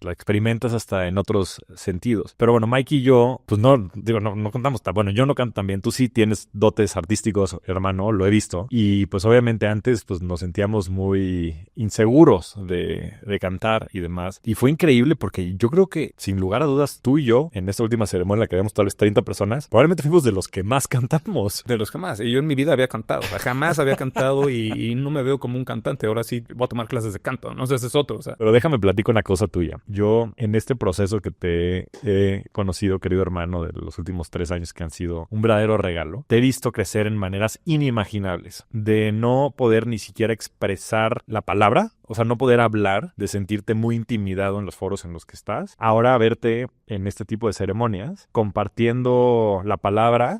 la experimentas hasta en otros sentidos. Pero bueno, Mike y yo, pues no contamos tan, bueno, yo no canto tan bien, tú sí tienes dotes artísticos, hermano, lo he visto. Y pues obviamente antes pues nos sentíamos muy inseguros de cantar y demás. Y fue increíble porque yo creo que, sin lugar a dudas, tú y yo, en esta última ceremonia en la que habíamos tal vez 30 personas, probablemente fuimos de los que más cantamos.
De los que más. Y yo en mi vida había cantado. O sea, jamás había cantado y no me veo como un cantante. Ahora sí voy a tomar clases de canto. No sé, ese es otro. O sea.
Pero déjame platico una cosa tuya. Yo, en este proceso que te he conocido, querido hermano, de los últimos 3 años que han sido un verdadero regalo, te he visto crecer en maneras inimaginables. De no poder ni siquiera expresar la palabra, o sea, no poder hablar, de sentirte muy intimidado en los foros en los que estás. Ahora verte en este tipo de ceremonias, compartiendo la palabra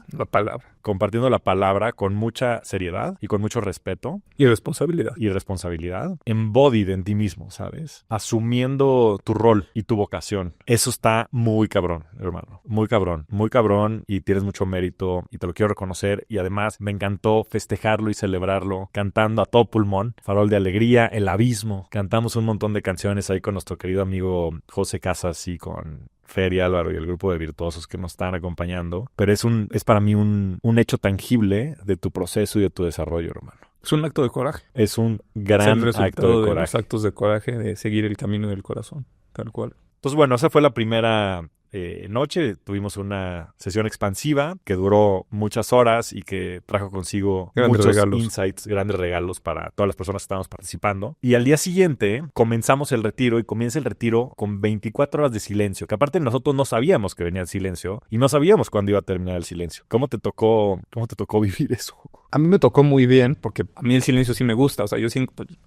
con mucha seriedad y con mucho respeto.
Y responsabilidad.
Y responsabilidad. Embodied en ti mismo, ¿sabes? Asumiendo tu rol y tu vocación. Eso está muy cabrón, hermano. Muy cabrón. Muy cabrón y tienes mucho mérito y te lo quiero reconocer. Y además me encantó festejarlo y celebrarlo cantando a todo pulmón. Farol de Alegría, El Abismo. Cantamos un montón de canciones ahí con nuestro querido amigo José Casas y con Fer y Álvaro y el grupo de virtuosos que nos están acompañando. Pero es para mí un hecho tangible de tu proceso y de tu desarrollo, hermano.
Es un acto de coraje.
Es un gran acto de coraje.
Los actos de coraje, de seguir el camino del corazón, tal cual.
Entonces, bueno, esa fue la primera noche. Tuvimos una sesión expansiva que duró muchas horas y que trajo consigo
grandes
muchos
regalos.
Insights, grandes regalos para todas las personas que estábamos participando. Y al día siguiente comenzamos el retiro y comienza el retiro con 24 horas de silencio, que aparte nosotros no sabíamos que venía el silencio y no sabíamos cuándo iba a terminar el silencio. ¿Cómo te tocó vivir eso?
A mí me tocó muy bien porque a mí el silencio sí me gusta. O sea, yo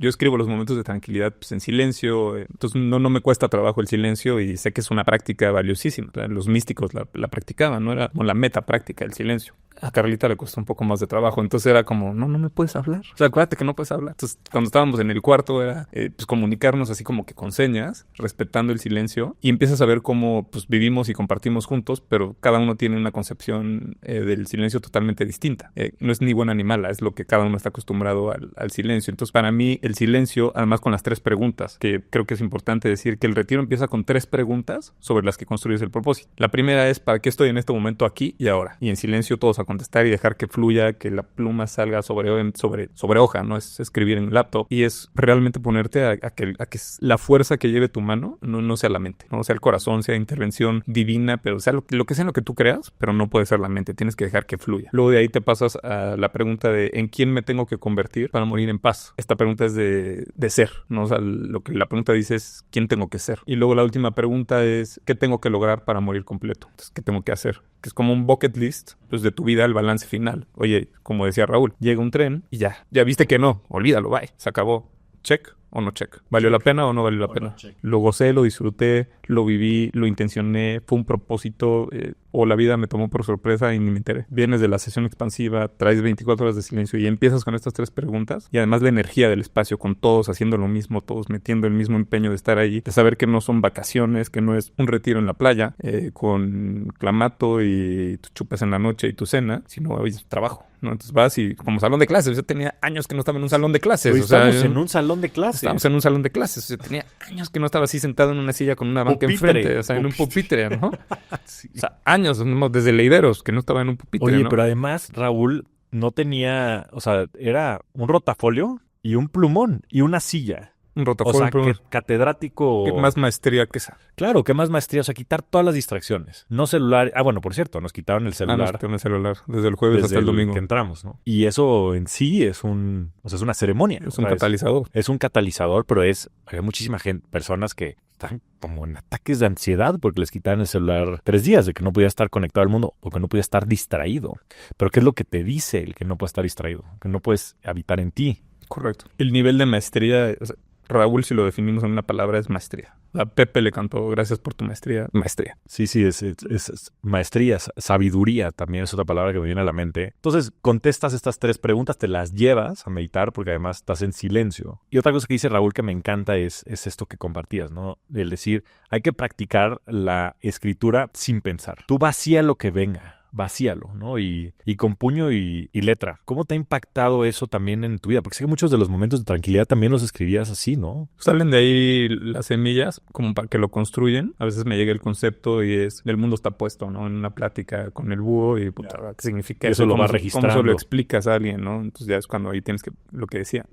escribo los momentos de tranquilidad pues, en silencio. Entonces no me cuesta trabajo el silencio y sé que es una práctica valiosísima. O sea, los místicos la practicaban, ¿no? Era como la meta práctica el silencio. A Carlita le costó un poco más de trabajo. Entonces era como, no me puedes hablar. O sea, acuérdate que no puedes hablar. Entonces cuando estábamos en el cuarto era pues comunicarnos así como que con señas, respetando el silencio. Y empiezas a ver cómo pues vivimos y compartimos juntos, pero cada uno tiene una concepción del silencio totalmente distinta. No es ni buena ni mala, es lo que cada uno está acostumbrado al silencio. Entonces para mí el silencio, además con las 3 preguntas, que creo que es importante decir que el retiro empieza con 3 preguntas sobre las que construyes el propósito. La primera es, ¿para qué estoy en este momento aquí y ahora? Y en silencio todos a contestar y dejar que fluya, que la pluma salga sobre hoja, no es escribir en un laptop. Y es realmente ponerte a que la fuerza que lleve tu mano no sea la mente, no sea el corazón, sea intervención divina, pero sea lo que sea en lo que tú creas, pero no puede ser la mente, tienes que dejar que fluya. Luego de ahí te pasas a la pregunta de ¿en quién me tengo que convertir para morir en paz? Esta pregunta es de ser, ¿no? O sea, lo que la pregunta dice es ¿quién tengo que ser? Y luego la última pregunta es ¿qué tengo que lograr para morir completo? Entonces, ¿qué tengo que hacer? Que es como un bucket list pues, de tu vida, el balance final. Oye, como decía Raúl, llega un tren y ya viste que no, olvídalo, bye, se acabó. Check o no check. ¿Valió la pena o no valió la pena? No, lo gocé, lo disfruté, lo viví, lo intencioné, fue un propósito o la vida me tomó por sorpresa y ni me enteré. Vienes de la sesión expansiva, traes 24 horas de silencio y empiezas con estas 3 preguntas y además la energía del espacio con todos haciendo lo mismo, todos metiendo el mismo empeño de estar ahí, de saber que no son vacaciones, que no es un retiro en la playa con clamato y tus chupas en la noche y tu cena, sino hoy es trabajo, ¿no? Entonces vas y como salón de clases, yo tenía años que no estaba en un salón de clases.
Hoy estamos en un salón de clases.
Estábamos en un salón de clases. Yo tenía años que no estaba así sentado en una silla con una banca enfrente, o sea, en un pupitre, ¿no? Sí. O sea, años, desde Leideros, que no estaba en un pupitre,
Oye,
¿no?
pero además, Raúl no tenía, o sea, era un rotafolio y un plumón y una silla.
Un rotafolio,
o sea, catedrático.
¿Qué más maestría que esa?
Claro, ¿qué más maestría? O sea, quitar todas las distracciones. No celular. Ah, bueno, por cierto, nos quitaron el celular.
Nos quitaron el celular desde el jueves hasta el domingo.
Que entramos, ¿no? Y eso en sí es es una ceremonia.
Es un catalizador.
Es un catalizador, pero hay muchísima personas que están como en ataques de ansiedad porque les quitaron el celular 3 días, de que no podía estar conectado al mundo o que no podía estar distraído. Pero ¿qué es lo que te dice el que no puede estar distraído? Que no puedes habitar en ti.
Correcto. El nivel de maestría, o sea, Raúl, si lo definimos en una palabra, es maestría. A Pepe le cantó, gracias por tu maestría. Maestría.
Sí, es maestría, sabiduría también es otra palabra que me viene a la mente. Entonces, contestas estas 3 preguntas, te las llevas a meditar porque además estás en silencio. Y otra cosa que dice Raúl que me encanta es esto que compartías, ¿no? El decir, hay que practicar la escritura sin pensar. Tú vacía lo que venga. vacíalo, ¿no? Y con puño y letra. ¿Cómo te ha impactado eso también en tu vida? Porque sé que muchos de los momentos de tranquilidad también los escribías así, ¿no?
Salen de ahí las semillas como para que lo construyen. A veces me llega el concepto y es, el mundo está puesto, ¿no? En una plática con el búho y puta, ¿qué significa
eso? Lo va
¿Cómo
registrando.
se lo explicas a alguien, ¿no? Entonces ya es cuando ahí tienes que, lo que decía,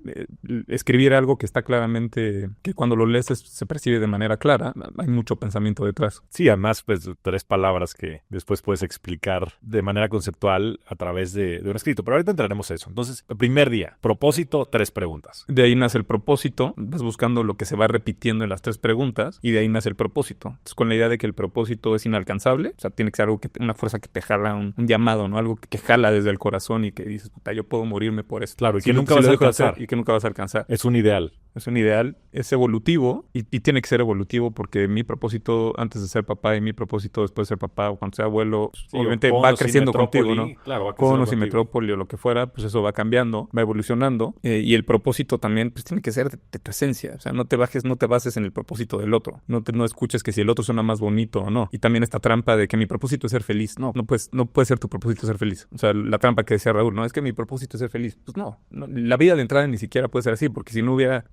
escribir algo que está claramente, que cuando lo lees se percibe de manera clara. Hay mucho pensamiento detrás.
Sí, además, pues 3 palabras que después puedes explicar de manera conceptual a través de un escrito. Pero ahorita entraremos a eso. Entonces, el primer día, propósito, 3 preguntas.
De ahí nace el propósito, vas buscando lo que se va repitiendo en las 3 preguntas y de ahí nace el propósito. Entonces, con la idea de que el propósito es inalcanzable, o sea, tiene que ser algo una fuerza que te jala, un llamado, ¿no? Algo que jala desde el corazón y que dices, puta, yo puedo morirme por esto.
Claro, y que nunca vas a alcanzar.
Y que nunca vas a alcanzar.
Es un ideal.
Es un ideal, es evolutivo y tiene que ser evolutivo porque mi propósito antes de ser papá y mi propósito después de ser papá o cuando sea abuelo, sí, obviamente va creciendo contigo, ¿no?
Claro, va creciendo
Conos y Metrópoli o lo que fuera, pues eso va cambiando, va evolucionando y el propósito también pues tiene que ser de tu esencia, o sea, no te bases en el propósito del otro, no escuches que si el otro suena más bonito o no. Y también esta trampa de que mi propósito es ser feliz, no puede ser tu propósito ser feliz. O sea, la trampa que decía Raúl, no, es que mi propósito es ser feliz. Pues no, la vida de entrada ni siquiera puede ser así, porque si no hubiera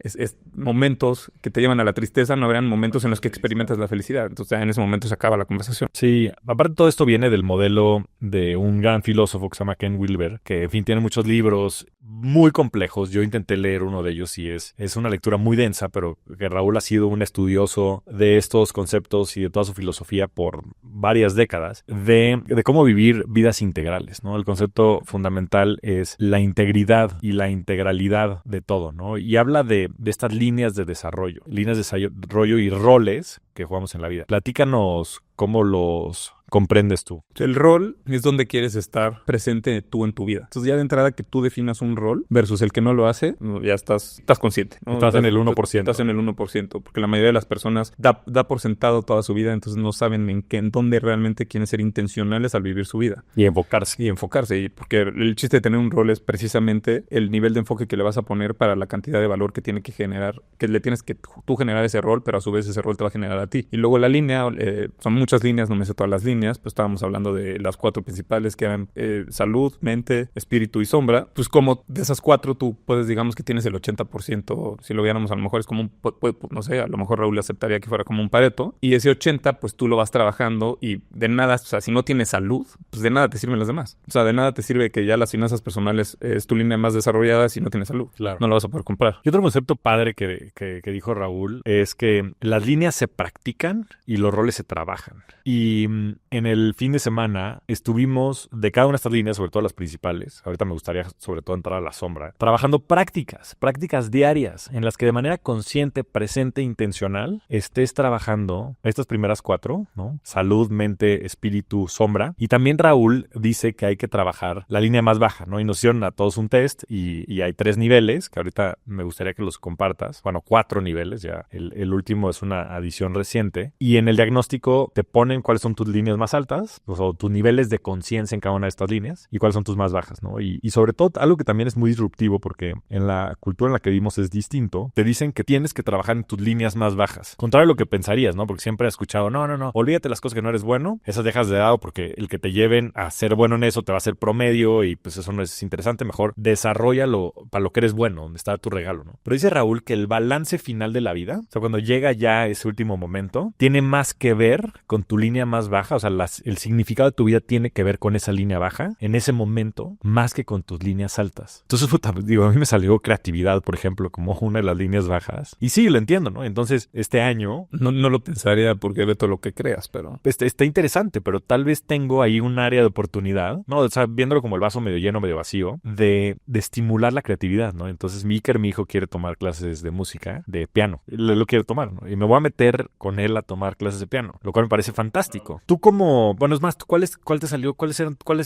momentos que te llevan a la tristeza, no habrían momentos en los que experimentas la felicidad. Entonces en ese momento se acaba la conversación.
Sí, aparte todo esto viene del modelo de un gran filósofo que se llama Ken Wilber, que en fin tiene muchos libros muy complejos. Yo intenté leer uno de ellos y es una lectura muy densa, pero que Raúl ha sido un estudioso de estos conceptos y de toda su filosofía por varias décadas de cómo vivir vidas integrales, ¿no? El concepto fundamental es la integridad y la integralidad de todo, ¿no? Y habla de estas líneas de desarrollo y roles que jugamos en la vida. Platícanos cómo los comprendes tú.
El rol es donde quieres estar presente tú en tu vida. Entonces ya de entrada que tú definas un rol versus el que no lo hace, ya estás consciente, ¿no?
Estás en el 1%.
Estás en el 1%, porque la mayoría de las personas da por sentado toda su vida, entonces no saben en dónde realmente quieren ser intencionales al vivir su vida.
Y enfocarse.
Y porque el chiste de tener un rol es precisamente el nivel de enfoque que le vas a poner para la cantidad de valor que tiene que generar, que le tienes que tú generar ese rol, pero a su vez ese rol te va a generar a ti. Y luego la línea, son muchas líneas, no me sé todas las líneas, pues estábamos hablando de las 4 principales que eran salud, mente, espíritu y sombra. Pues como de esas 4 tú puedes, digamos que tienes el 80%, si lo viéramos a lo mejor es como no sé, a lo mejor Raúl aceptaría que fuera como un Pareto, y ese 80 pues tú lo vas trabajando y de nada, o sea, si no tienes salud, pues de nada te sirven las demás. O sea, de nada te sirve que ya las finanzas personales es tu línea más desarrollada si no tienes salud.
Claro.
No lo vas a poder comprar.
Y otro concepto padre que dijo Raúl es que las líneas se practican y los roles se trabajan. Y en el fin de semana estuvimos de cada una de estas líneas, sobre todo las principales, ahorita me gustaría sobre todo entrar a la sombra, trabajando prácticas diarias en las que de manera consciente, presente, intencional estés trabajando estas primeras 4, ¿no? Salud, mente, espíritu, sombra. Y también Raúl dice que hay que trabajar la línea más baja, ¿no? Y nos hicieron a todos un test y hay 3 niveles que ahorita me gustaría que los compartas. Bueno, 4 niveles ya. El último es una adición reciente. Y en el diagnóstico te ponen cuáles son tus líneas más altas, o sea, tus niveles de conciencia en cada una de estas líneas y cuáles son tus más bajas, ¿no? Y sobre todo, algo que también es muy disruptivo porque en la cultura en la que vivimos es distinto, te dicen que tienes que trabajar en tus líneas más bajas. Contrario a lo que pensarías, ¿no? Porque siempre he escuchado, no, olvídate las cosas que no eres bueno, esas dejas de lado porque el que te lleven a ser bueno en eso te va a hacer promedio y pues eso no es interesante, mejor desarróllalo para lo que eres bueno, donde está tu regalo, ¿no? Pero dice Raúl que el balance final de la vida, o sea, cuando llega ya ese último momento, tiene más que ver con tu línea más baja, o sea, el significado de tu vida tiene que ver con esa línea baja en ese momento, más que con tus líneas altas. Entonces, a mí me salió creatividad, por ejemplo, como una de las líneas bajas. Y sí, lo entiendo, ¿no? Entonces, este año...
No lo pensaría porque ve todo lo que creas, pero...
Está interesante, pero tal vez tengo ahí un área de oportunidad, ¿no? O sea, viéndolo como el vaso medio lleno, medio vacío, de estimular la creatividad, ¿no? Entonces, mi hijo quiere tomar clases de música, de piano. Lo quiere tomar, ¿no? Y me voy a meter con él a tomar clases de piano, lo cual me parece fantástico. Tú bueno, es más, ¿cuál te salió? ¿Cuáles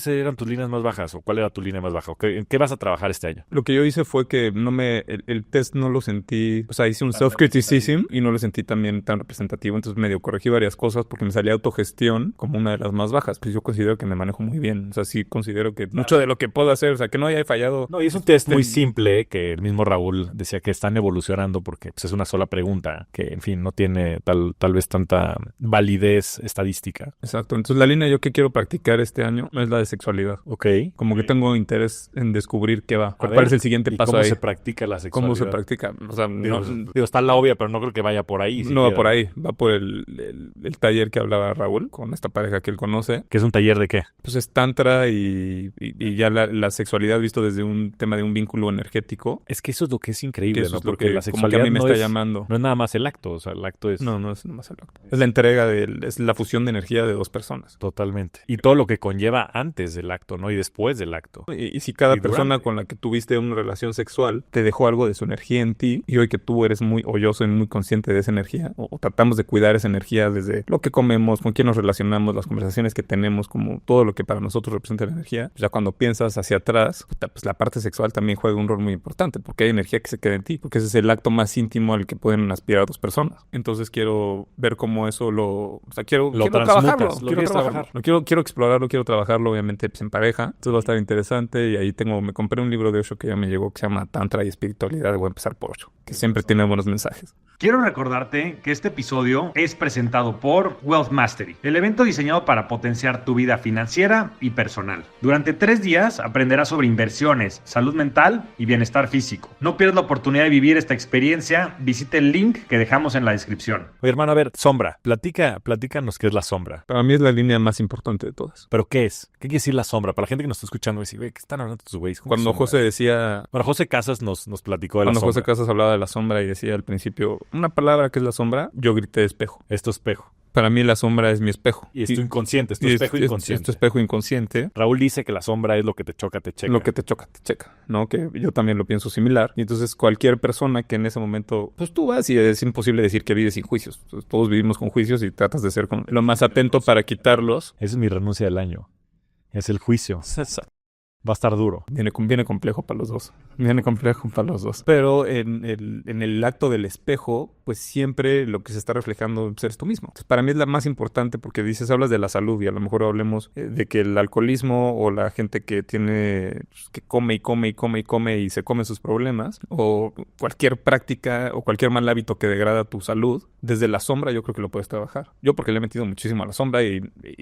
eran tus líneas más bajas? ¿O cuál era tu línea más baja? ¿En qué vas a trabajar este año?
Lo que yo hice fue que el test no lo sentí, o sea, hice un self-criticism y no lo sentí también tan representativo, entonces medio corregí varias cosas porque me salía autogestión como una de las más bajas, pues yo considero que me manejo muy bien, o sea, sí considero que mucho de lo que puedo hacer, o sea, que no haya fallado.
No, y es un test muy simple que el mismo Raúl decía que están evolucionando porque pues, es una sola pregunta que, en fin, no tiene tal vez tanta validez estadística.
Exacto. Exacto. Entonces la línea yo que quiero practicar este año es la de sexualidad.
Ok.
Como que tengo interés en descubrir qué va. ¿Cuál
ver,
es el siguiente
¿y
paso
cómo
ahí?
se practica la sexualidad?
¿Cómo se practica? O sea,
Digo, está la obvia, pero no creo que vaya por ahí.
no va por ahí. Va por el taller que hablaba Raúl con esta pareja que él conoce.
¿Qué es un taller de qué?
Pues es tantra y ya la sexualidad visto desde un tema de un vínculo energético.
Es que eso es lo que es increíble,
Que eso
¿no?
es lo
Porque
que
la
como que a
sexualidad
mí me
no
está
es,
llamando.
no es nada más el acto. O sea, el acto es
No es nomás el acto. Es la entrega, es la fusión de energía de dos personas.
totalmente. Y todo lo que conlleva antes del acto, ¿no? Y después del acto.
Y si cada
Y
persona
durante.
con la que tuviste una relación sexual te dejó algo de su energía en ti, y hoy que tú eres o yo soy muy consciente de esa energía, o tratamos de cuidar esa energía desde lo que comemos, con quién nos relacionamos, las conversaciones que tenemos, como todo lo que para nosotros representa la energía, pues ya cuando piensas hacia atrás, pues la parte sexual también juega un rol muy importante, porque hay energía que se queda en ti, porque ese es el acto más íntimo al que pueden aspirar dos personas. Entonces quiero ver cómo eso quiero trabajarlo. Quiero explorarlo, quiero trabajarlo, obviamente, pues, en pareja. Entonces va a estar interesante, y ahí me compré un libro de Osho que ya me llegó, que se llama Tantra y Espiritualidad. Voy a empezar por Osho, que siempre tiene buenos mensajes.
Quiero recordarte que este episodio es presentado por Wealth Mastery, el evento diseñado para potenciar tu vida financiera y personal. Durante 3 días aprenderás sobre inversiones, salud mental y bienestar físico. No pierdas la oportunidad de vivir esta experiencia. Visita el link que dejamos en la descripción.
Oye, hermano, a ver, sombra. Platícanos qué es la sombra.
Para mí es la línea más importante de todas.
¿Pero qué es? ¿Qué quiere decir la sombra? Para la gente que nos está escuchando, dice, güey, ¿qué están hablando estos güeyes? ¿Cómo
Cuando
sombra?
José decía...
Bueno, José Casas nos platicó de la
Cuando
sombra.
José Casas hablaba de la sombra y decía al principio una palabra que es la sombra, yo grité espejo.
Esto es espejo.
Para mí la sombra es mi espejo.
Y es tu inconsciente, es tu espejo inconsciente.
Es tu espejo inconsciente.
Raúl dice que la sombra es lo que te choca, te checa.
Lo que te choca, te checa, ¿no? Que yo también lo pienso similar. Y entonces cualquier persona que en ese momento, pues tú vas y es imposible decir que vives sin juicios. Todos vivimos con juicios y tratas de ser lo más atento para quitarlos.
Esa es mi renuncia del año. Es el juicio. Va a estar duro.
Viene complejo para los dos. Pero en el acto del espejo, pues siempre lo que se está reflejando eres tú mismo. Entonces, para mí es la más importante, porque hablas de la salud, y a lo mejor hablemos de que el alcoholismo, o la gente que tiene, que come y se come sus problemas, o cualquier práctica o cualquier mal hábito que degrada tu salud, desde la sombra yo creo que lo puedes trabajar. Yo porque le he metido muchísimo a la sombra, y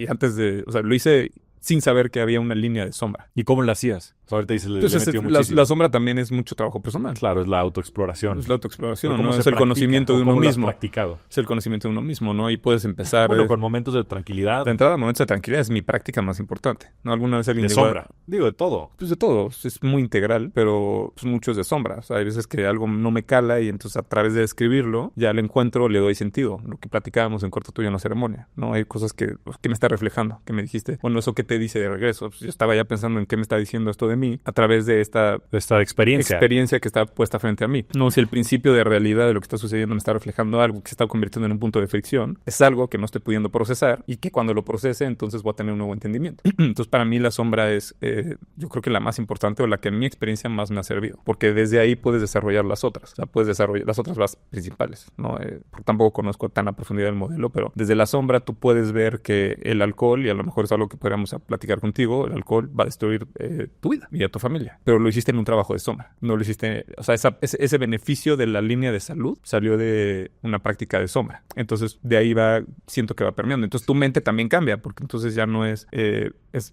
antes lo hice sin saber que había una línea de sombra.
¿Y cómo la hacías? O sea, ahorita dices, le metió muchísimo.
La sombra también es mucho trabajo personal.
Claro, es la autoexploración.
Es la autoexploración,
¿Cómo
¿no?
se
Es el
practica?
conocimiento de uno
¿Cómo lo has
mismo.
practicado?
Es el conocimiento de uno mismo, ¿no? Y puedes empezar...
Bueno, con momentos de tranquilidad.
De entrada, momentos de tranquilidad es mi práctica más importante, ¿no? Alguna vez alguien
De
llegó
sombra. Digo, de todo.
Pues de todo. Es muy integral, pero pues mucho es de sombra. O sea, hay veces que algo no me cala, y entonces a través de escribirlo, ya lo encuentro, le doy sentido. Lo que platicábamos en Corto Tuyo en la ceremonia, ¿no? Hay cosas que me está reflejando, que me dijiste. Bueno, ¿eso qué te dice de regreso? Pues yo estaba ya pensando en qué me está diciendo esto de mí a través de esta
experiencia
que está puesta frente a mí. No, si el principio de realidad de lo que está sucediendo me está reflejando algo que se está convirtiendo en un punto de fricción, es algo que no estoy pudiendo procesar, y que cuando lo procese, entonces voy a tener un nuevo entendimiento. Entonces, para mí la sombra es, yo creo que la más importante, o la que en mi experiencia más me ha servido, porque desde ahí puedes desarrollar las otras. O sea, puedes desarrollar las otras más principales, ¿no? Porque tampoco conozco tan a profundidad el modelo, pero desde la sombra tú puedes ver que el alcohol, y a lo mejor es algo que podríamos platicar contigo, el alcohol va a destruir tu vida y a tu familia, pero lo hiciste en un trabajo de sombra. No lo hiciste, o sea, ese beneficio de la línea de salud salió de una práctica de sombra. Entonces, de ahí siento que va permeando. Entonces, tu mente también cambia, porque entonces ya no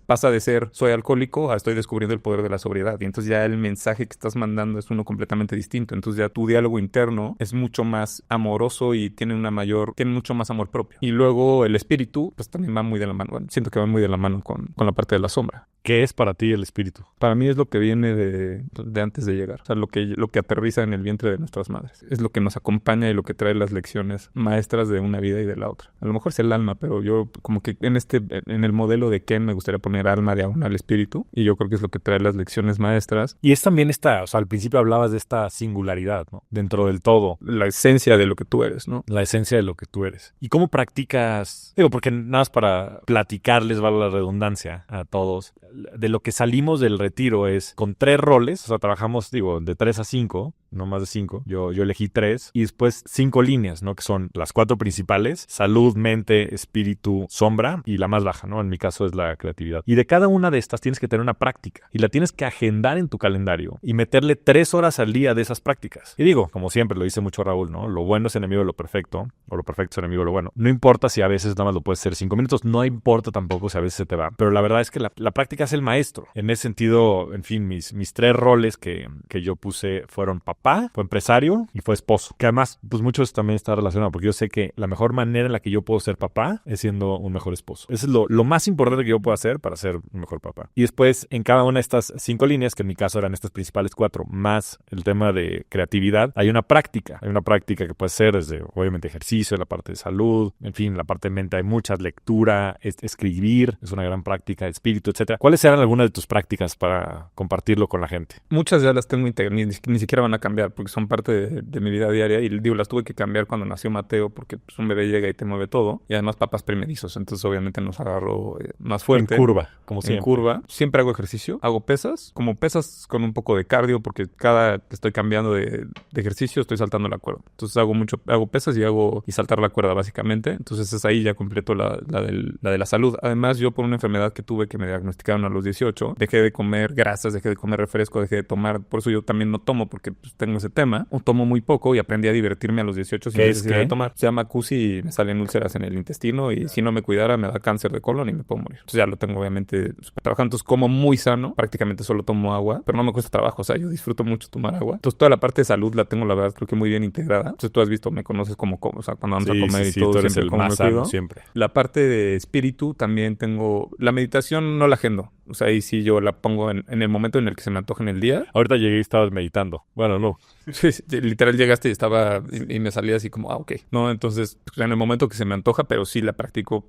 pasa de ser soy alcohólico a estoy descubriendo el poder de la sobriedad. Y entonces ya el mensaje que estás mandando es uno completamente distinto. Entonces ya tu diálogo interno es mucho más amoroso y tiene mucho más amor propio. Y luego el espíritu, pues también va muy de la mano. Bueno, siento que va muy de la mano con la parte de la sombra.
¿Qué es para ti el espíritu?
Para mí es lo que viene de antes de llegar. O sea, lo que aterriza en el vientre de nuestras madres. Es lo que nos acompaña y lo que trae las lecciones maestras de una vida y de la otra. A lo mejor es el alma, pero yo como que en el modelo de Ken me gustaría poner alma diagonal espíritu, y yo creo que es lo que trae las lecciones maestras.
Y es también o sea, al principio hablabas de esta singularidad, ¿no? Dentro del todo.
La esencia de lo que tú eres, ¿no?
La esencia de lo que tú eres. ¿Y cómo practicas? Digo, porque nada más para platicarles, vale la redundancia a todos, de lo que salimos del retiro es con 3 roles, o sea, trabajamos, de 3 a 5, no más de 5. Yo elegí 3 y después 5 líneas, ¿no? Que son las 4 principales: salud, mente, espíritu, sombra, y la más baja, ¿no? En mi caso es la creatividad. Y de cada una de estas tienes que tener una práctica y la tienes que agendar en tu calendario y meterle 3 horas al día de esas prácticas. Y digo, como siempre lo dice mucho Raúl, ¿no? Lo bueno es enemigo de lo perfecto, o lo perfecto es enemigo de lo bueno. No importa si a veces nada más lo puedes hacer 5 minutos, no importa tampoco si a veces se te va. Pero la verdad es que la práctica es el maestro. En ese sentido, en fin, mis 3 roles que yo puse fueron papá, fue empresario y fue esposo. Que además, pues muchos también está relacionado, porque yo sé que la mejor manera en la que yo puedo ser papá es siendo un mejor esposo. Eso es lo más importante que yo puedo hacer para ser un mejor papá. Y después, en cada una de estas 5 líneas, que en mi caso eran estas principales 4, más el tema de creatividad, hay una práctica. Hay una práctica que puede ser desde, obviamente, ejercicio, la parte de salud, en fin, la parte de mente hay muchas, lectura, escribir, es una gran práctica, espíritu, etcétera. ¿Cuáles eran algunas de tus prácticas para compartirlo con la gente?
Muchas ya las tengo integradas, ni siquiera van a cambiar porque son parte de mi vida diaria y digo, las tuve que cambiar cuando nació Mateo porque pues, un bebé llega y te mueve todo y además papás primerizos, entonces obviamente nos agarró más fuerte.
En curva, como siempre.
En curva. Siempre hago ejercicio, hago pesas, como pesas con un poco de cardio porque cada que estoy cambiando de ejercicio estoy saltando la cuerda. Entonces hago pesas y saltar la cuerda básicamente. Entonces es ahí ya completo la de la salud. Además yo por una enfermedad que tuve que me diagnosticaron a los 18, dejé de comer grasas, dejé de comer refresco, dejé de tomar, por eso yo también no tomo porque pues, tengo ese tema, o tomo muy poco y aprendí a divertirme a los 18 sin necesidad de tomar. Se llama CUSI y me salen úlceras en el intestino y si no me cuidara me da cáncer de colon y me puedo morir. Entonces ya lo tengo obviamente trabajando, entonces como muy sano, prácticamente solo tomo agua, pero no me cuesta trabajo, o sea, yo disfruto mucho tomar agua. Entonces toda la parte de salud la tengo la verdad creo que muy bien integrada. Entonces tú has visto, me conoces como, o sea, cuando ando a comer y todo,
tú eres
siempre
el
como
más
me
sano
cuido.
siempre.
La parte de espíritu también tengo, la meditación no la agendo, o sea, ahí sí yo la pongo en el momento en el que se me antoja en el día.
Ahorita llegué y estabas meditando. Bueno, no.
Sí, literal llegaste y estaba y me salía así como, ok. No, entonces pues, en el momento que se me antoja, pero sí la practico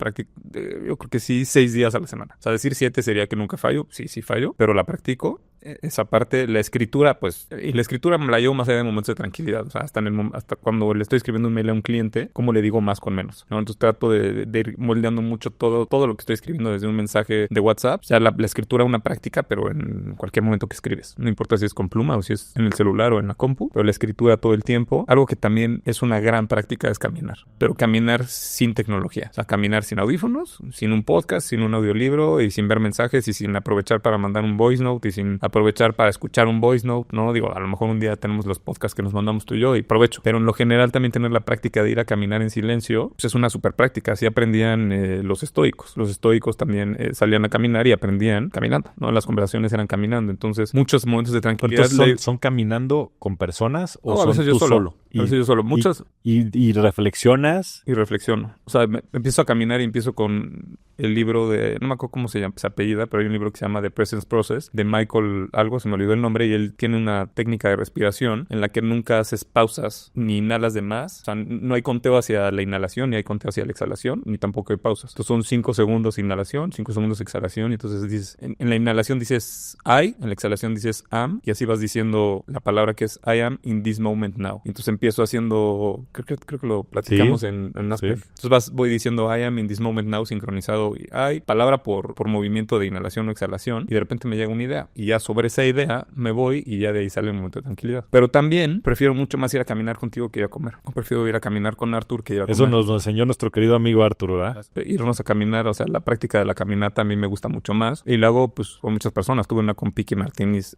yo creo que sí 6 días a la semana. O sea, decir 7 sería que nunca fallo. Sí fallo, pero la practico. Esa parte, la escritura, pues, y la escritura me la llevo más allá de momentos de tranquilidad. O sea, hasta cuando le estoy escribiendo un mail a un cliente, ¿cómo le digo más con menos? ¿No? Entonces trato de ir moldeando mucho todo lo que estoy escribiendo desde un mensaje de WhatsApp. O sea, la escritura es una práctica, pero en cualquier momento que escribes. No importa si es con pluma o si es en el celular o en la compu, pero la escritura todo el tiempo. Algo que también es una gran práctica es caminar, pero caminar sin tecnología. O sea, caminar sin audífonos, sin un podcast, sin un audiolibro y sin ver mensajes y sin aprovechar para mandar un voice note y sin aprovechar para escuchar un voice note, ¿no? Digo, a lo mejor un día tenemos los podcasts que nos mandamos tú y yo y aprovecho. Pero en lo general también tener la práctica de ir a caminar en silencio, pues es una súper práctica. Así aprendían los estoicos. Los estoicos también salían a caminar y aprendían caminando, ¿no? Las conversaciones eran caminando. Entonces, muchos momentos de tranquilidad.
Entonces, ¿son caminando con personas o son
a veces
tú solo?
A veces yo solo. Muchas...
Y reflexionas.
Y reflexiono. O sea, empiezo a caminar y empiezo con el libro de... No me acuerdo cómo se llama, se apellida, pero hay un libro que se llama The Presence Process, de Michael algo, se me olvidó el nombre, y él tiene una técnica de respiración en la que nunca haces pausas ni inhalas de más. O sea, no hay conteo hacia la inhalación, ni hay conteo hacia la exhalación, ni tampoco hay pausas. Entonces son 5 segundos inhalación, 5 segundos exhalación, y entonces dices... En la inhalación dices I, en la exhalación dices am, y así vas diciendo la palabra que es I am in this moment now. Y entonces empiezo haciendo... Creo que lo platicamos en Aspect. Sí. Entonces voy diciendo I am in this moment now sincronizado y I, palabra por movimiento de inhalación o exhalación, y de repente me llega una idea. Y ya sobre esa idea me voy y ya de ahí sale un momento de tranquilidad. Pero también prefiero mucho más ir a caminar contigo que ir a comer. O prefiero ir a caminar con Arthur que ir a comer.
Eso nos enseñó nuestro querido amigo Arthur, ¿verdad?
Irnos a caminar, o sea, la práctica de la caminata a mí me gusta mucho más. Y luego, pues, con muchas personas. Tuve una con Piki Martínez,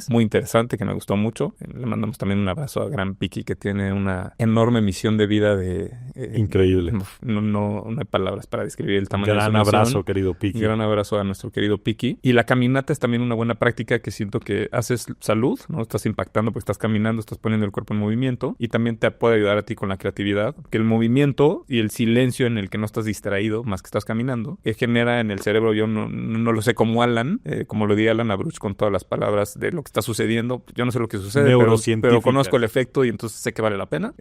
muy interesante, que me gustó mucho. Le mandamos también un abrazo a gran Piki, que tiene una enorme misión de vida de...
increíble.
No hay palabras para describir el tamaño de su
misión. Gran abrazo, querido Piki.
Gran abrazo a nuestro querido Piki. Y la caminata es también una buena práctica que siento que haces salud, ¿no? Estás impactando porque estás caminando, estás poniendo el cuerpo en movimiento y también te puede ayudar a ti con la creatividad, que el movimiento y el silencio en el que no estás distraído, más que estás caminando, que genera en el cerebro, yo no lo sé como Alan, como lo diría Alan Abruch con todas las palabras de lo que está sucediendo. Yo no sé lo que sucede, pero conozco el efecto y entonces sé que vale la pena.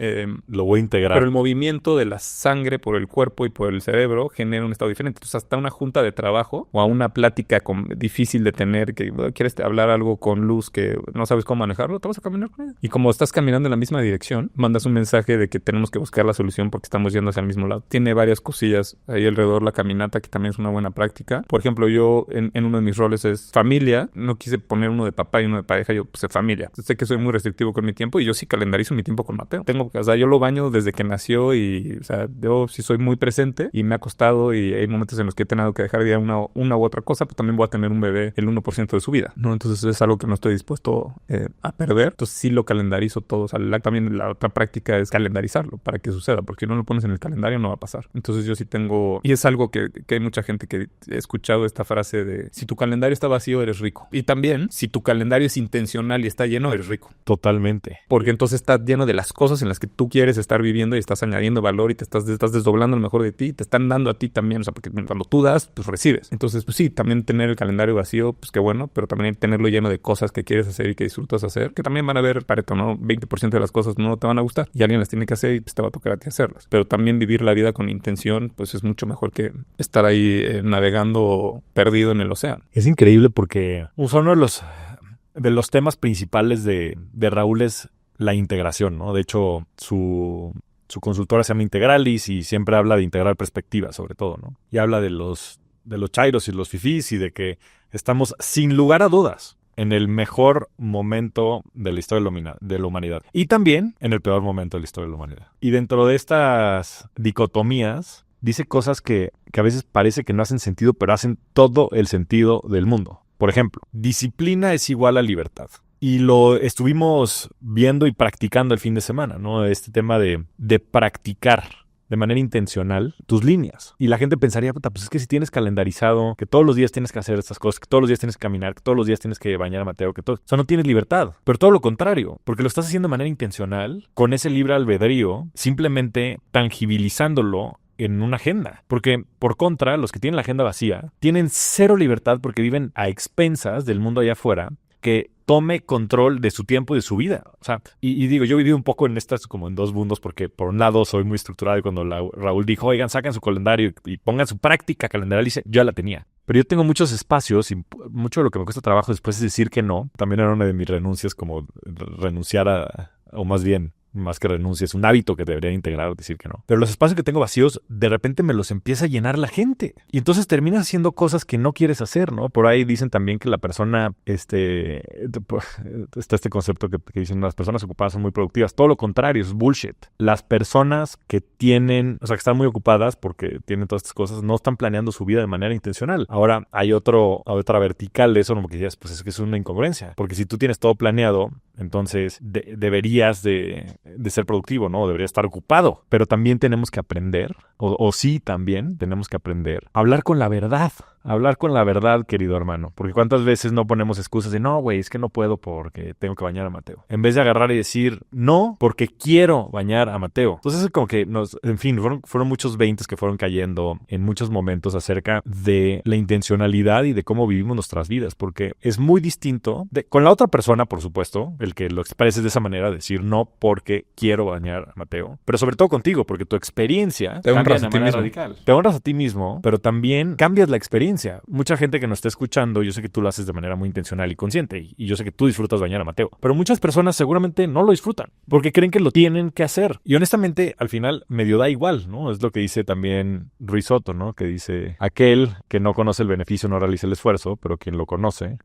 Lo voy a integrar.
Pero el movimiento de la sangre por el cuerpo y por el cerebro genera un estado diferente. Entonces, hasta una junta de trabajo o a una plática difícil de tener, que quieres hablar algo con luz que no sabes cómo manejarlo, te vas a caminar con ella. Y como estás caminando en la misma dirección, mandas un mensaje de que tenemos que buscar la solución porque estamos yendo hacia el mismo lado. Tiene varias cosillas ahí alrededor la caminata, que también es una buena práctica. Por ejemplo, yo en uno de mis roles es familia. No quise poner uno de papá y uno de pareja, yo puse familia. Entonces, sé que soy muy restrictivo con mi tiempo y yo sí calendarizo mi tiempo con Mateo. Yo lo baño desde que nació y, o sea, yo sí soy muy presente y me ha costado y hay momentos en los que he tenido que dejar de ir a una u otra cosa, pero también voy a tener un bebé el 1% de su vida, ¿no? Entonces es algo que no estoy dispuesto a perder. Entonces sí lo calendarizo todo. O sea, también la otra práctica es calendarizarlo para que suceda, porque si no lo pones en el calendario no va a pasar. Entonces yo sí tengo, y es algo que hay mucha gente que he escuchado esta frase de si tu calendario está vacío eres rico. Y también si tu calendario es intencional y está lleno eres rico.
Totalmente.
Porque entonces está lleno de las cosas en las que tú quieres estar viviendo y estás añadiendo valor y te estás desdoblando lo mejor de ti y te están dando a ti también. O sea, porque cuando tú das, pues recibes. Entonces, pues sí, también tener el calendario vacío, pues qué bueno, pero también tenerlo lleno de cosas que quieres hacer y que disfrutas hacer, que también van a ver, Pareto, ¿no? 20% de las cosas no te van a gustar y alguien las tiene que hacer y pues te va a tocar a ti hacerlas. Pero también vivir la vida con intención, pues es mucho mejor que estar ahí navegando perdido en el océano.
Es increíble porque uno de los temas principales de Raúl es la integración, ¿no? De hecho, su consultora se llama Integralis y siempre habla de integrar perspectivas, sobre todo, ¿no? Y habla de los chairos y los fifís y de que estamos, sin lugar a dudas, en el mejor momento de la historia de la humanidad. Y también en el peor momento de la historia de la humanidad. Y dentro de estas dicotomías, dice cosas que a veces parece que no hacen sentido, pero hacen todo el sentido del mundo. Por ejemplo, disciplina es igual a libertad. Y lo estuvimos viendo y practicando el fin de semana, ¿no? Este tema de practicar de manera intencional tus líneas. Y la gente pensaría, puta, pues es que si tienes calendarizado que todos los días tienes que hacer estas cosas, que todos los días tienes que caminar, que todos los días tienes que bañar a Mateo, o sea, no tienes libertad. Pero todo lo contrario, porque lo estás haciendo de manera intencional, con ese libre albedrío, simplemente tangibilizándolo en una agenda. Porque, por contra, los que tienen la agenda vacía tienen cero libertad porque viven a expensas del mundo allá afuera que tome control de su tiempo y de su vida. O sea, y digo, yo viví un poco en estas como en dos mundos porque por un lado soy muy estructurado y cuando Raúl dijo, oigan, saquen su calendario y pongan su práctica calendarial, yo la tenía. Pero yo tengo muchos espacios y mucho de lo que me cuesta trabajo después es decir que no. También era una de mis renuncias, como renunciar o más bien, más que renuncia, es un hábito que debería integrar, decir que no. Pero los espacios que tengo vacíos, de repente me los empieza a llenar la gente. Y entonces terminas haciendo cosas que no quieres hacer, ¿no? Por ahí dicen también que la persona, está este concepto que dicen, las personas ocupadas son muy productivas. Todo lo contrario, es bullshit. Las personas que tienen, o sea, que están muy ocupadas porque tienen todas estas cosas, no están planeando su vida de manera intencional. Ahora, hay otra vertical de eso, como que dices, pues es que es una incongruencia. Porque si tú tienes todo planeado, entonces deberías de ser productivo, ¿no? Debería estar ocupado. Pero también tenemos que aprender, o sí también tenemos que aprender a hablar con la verdad. Hablar con la verdad, querido hermano. Porque cuántas veces no ponemos excusas de no, güey, es que no puedo porque tengo que bañar a Mateo. En vez de agarrar y decir no, porque quiero bañar a Mateo. Entonces es como que en fin, fueron muchos 20 que fueron cayendo en muchos momentos acerca de la intencionalidad y de cómo vivimos nuestras vidas. Porque es muy distinto con la otra persona, por supuesto, el que lo expreses de esa manera, decir no porque quiero bañar a Mateo. Pero sobre todo contigo, porque tu experiencia
te honras
cambia de manera radical. Te honras a ti mismo, pero también cambias la experiencia. Mucha gente que nos está escuchando, yo sé que tú lo haces de manera muy intencional y consciente, y yo sé que tú disfrutas bañar a Mateo, pero muchas personas seguramente no lo disfrutan, porque creen que lo tienen que hacer. Y honestamente, al final, medio da igual, ¿no? Es lo que dice también Ruiz Soto, ¿no? Que dice, aquel que no conoce el beneficio no realiza el esfuerzo, pero quien lo conoce,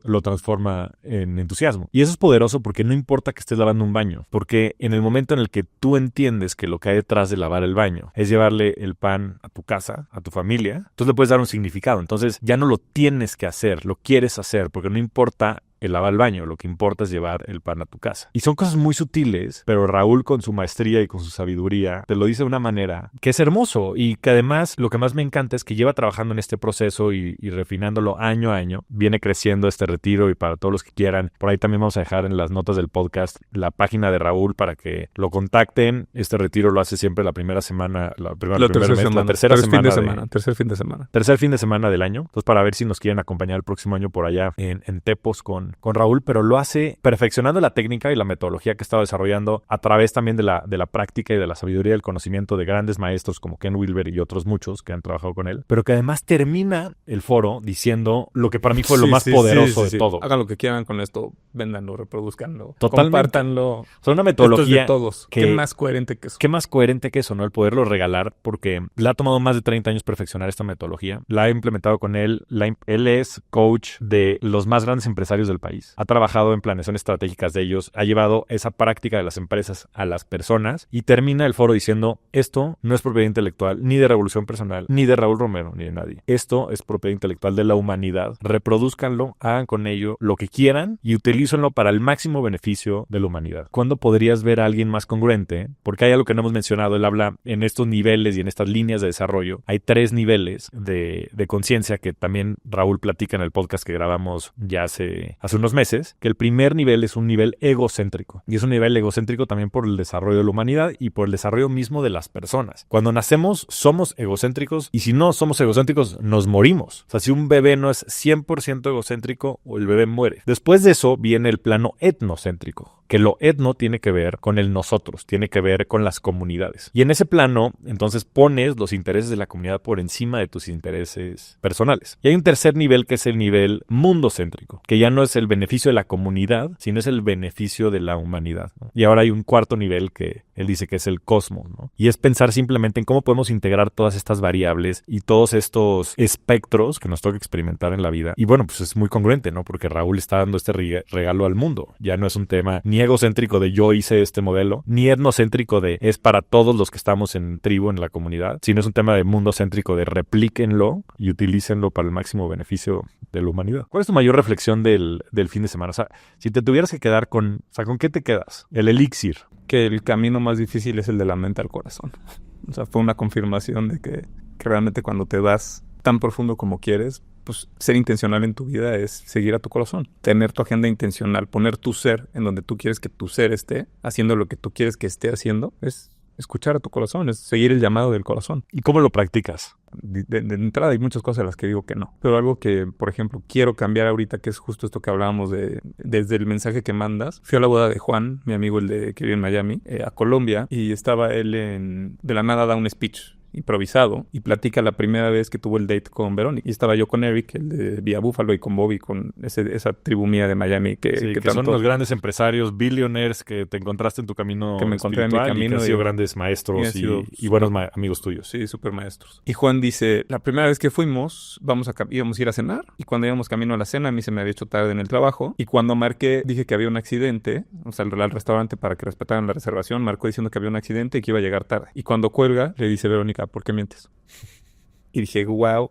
lo transforma en entusiasmo. Y eso es poderoso porque no importa que estés lavando un baño, porque en el momento en el que tú entiendes que lo que hay detrás de lavar el baño es llevarle el pan a tu casa, a tu familia, entonces le puedes dar un significado. Entonces ya no lo tienes que hacer, lo quieres hacer, porque no importa el lavar el baño, lo que importa es llevar el pan a tu casa. Y son cosas muy sutiles, pero Raúl con su maestría y con su sabiduría te lo dice de una manera que es hermoso y que además lo que más me encanta es que lleva trabajando en este proceso y refinándolo año a año. Viene creciendo este retiro y para todos los que quieran, por ahí también vamos a dejar en las notas del podcast la página de Raúl para que lo contacten. Este retiro lo hace siempre la primera semana, tercer fin de semana del año. Entonces para ver si nos quieren acompañar el próximo año por allá en Tepos con con Raúl, pero lo hace perfeccionando la técnica y la metodología que estaba desarrollando a través también de la práctica y de la sabiduría y del conocimiento de grandes maestros como Ken Wilber y otros muchos que han trabajado con él, pero que además termina el foro diciendo lo que para mí fue lo más poderoso de todo.
Hagan lo que quieran con esto, véndanlo, reproduzcanlo,
Totalmente.
Compártanlo.
Son una metodología
esto es de todos.
que,
¿Qué más coherente que eso?
¿Qué más coherente que eso, no? El poderlo regalar, porque le ha tomado más de 30 años perfeccionar esta metodología. La ha implementado con él. Él es coach de los más grandes empresarios del país. Ha trabajado en planeación estratégicas de ellos. Ha llevado esa práctica de las empresas a las personas y termina el foro diciendo, esto no es propiedad intelectual ni de Revolución Personal, ni de Raúl Romero, ni de nadie. Esto es propiedad intelectual de la humanidad. Reproduzcanlo, hagan con ello lo que quieran y utilícenlo para el máximo beneficio de la humanidad. ¿Cuándo podrías ver a alguien más congruente? Porque hay algo que no hemos mencionado. Él habla en estos niveles y en estas líneas de desarrollo. Hay 3 niveles de conciencia que también Raúl platica en el podcast que grabamos ya hace unos meses, que el primer nivel es un nivel egocéntrico. Y es un nivel egocéntrico también por el desarrollo de la humanidad y por el desarrollo mismo de las personas. Cuando nacemos somos egocéntricos y si no somos egocéntricos nos morimos. O sea, si un bebé no es 100% egocéntrico, el bebé muere. Después de eso viene el plano etnocéntrico, que lo etno tiene que ver con el nosotros, tiene que ver con las comunidades. Y en ese plano, entonces pones los intereses de la comunidad por encima de tus intereses personales. Y hay un tercer nivel que es el nivel mundocéntrico, que ya no es el beneficio de la comunidad, sino es el beneficio de la humanidad, ¿no? Y ahora hay un cuarto nivel que él dice que es el cosmos, ¿no? Y es pensar simplemente en cómo podemos integrar todas estas variables y todos estos espectros que nos toca experimentar en la vida. Y bueno, pues es muy congruente, ¿no? Porque Raúl está dando este regalo al mundo. Ya no es un tema ni egocéntrico de yo hice este modelo, ni etnocéntrico de es para todos los que estamos en tribu, en la comunidad, sino es un tema de mundocéntrico de replíquenlo y utilícenlo para el máximo beneficio de la humanidad. ¿Cuál es tu mayor reflexión del fin de semana? O sea, si te tuvieras que quedar con qué te quedas? El elixir.
Que el camino más difícil es el de la mente al corazón. O sea, fue una confirmación de que realmente cuando te das tan profundo como quieres, pues ser intencional en tu vida es seguir a tu corazón, tener tu agenda intencional, poner tu ser en donde tú quieres que tu ser esté, haciendo lo que tú quieres que esté haciendo, es escuchar a tu corazón, es seguir el llamado del corazón.
¿Y cómo lo practicas?
De entrada hay muchas cosas a las que digo que no, pero algo que, por ejemplo, quiero cambiar ahorita, que es justo esto que hablábamos desde el mensaje que mandas. Fui a la boda de Juan, mi amigo, el de que vive en Miami, a Colombia, y estaba él de la nada da un speech improvisado y platica la primera vez que tuvo el date con Verónica. Y estaba yo con Eric, el de Vía Búfalo, y con Bobby, con esa tribu mía de Miami que
tanto, son los grandes empresarios, billionaires que te encontraste en tu camino,
que me encontré en mi camino,
y que han sido grandes maestros y buenos amigos tuyos.
Sí, súper maestros. Y Juan dice, la primera vez que fuimos, íbamos a ir a cenar, y cuando íbamos camino a la cena, a mí se me había hecho tarde en el trabajo, y cuando marqué, dije que había un accidente, o sea, al restaurante para que respetaran la reservación, marcó diciendo que había un accidente y que iba a llegar tarde. Y cuando cuelga, le dice Verónica, ¿por qué mientes? Y dije, wow.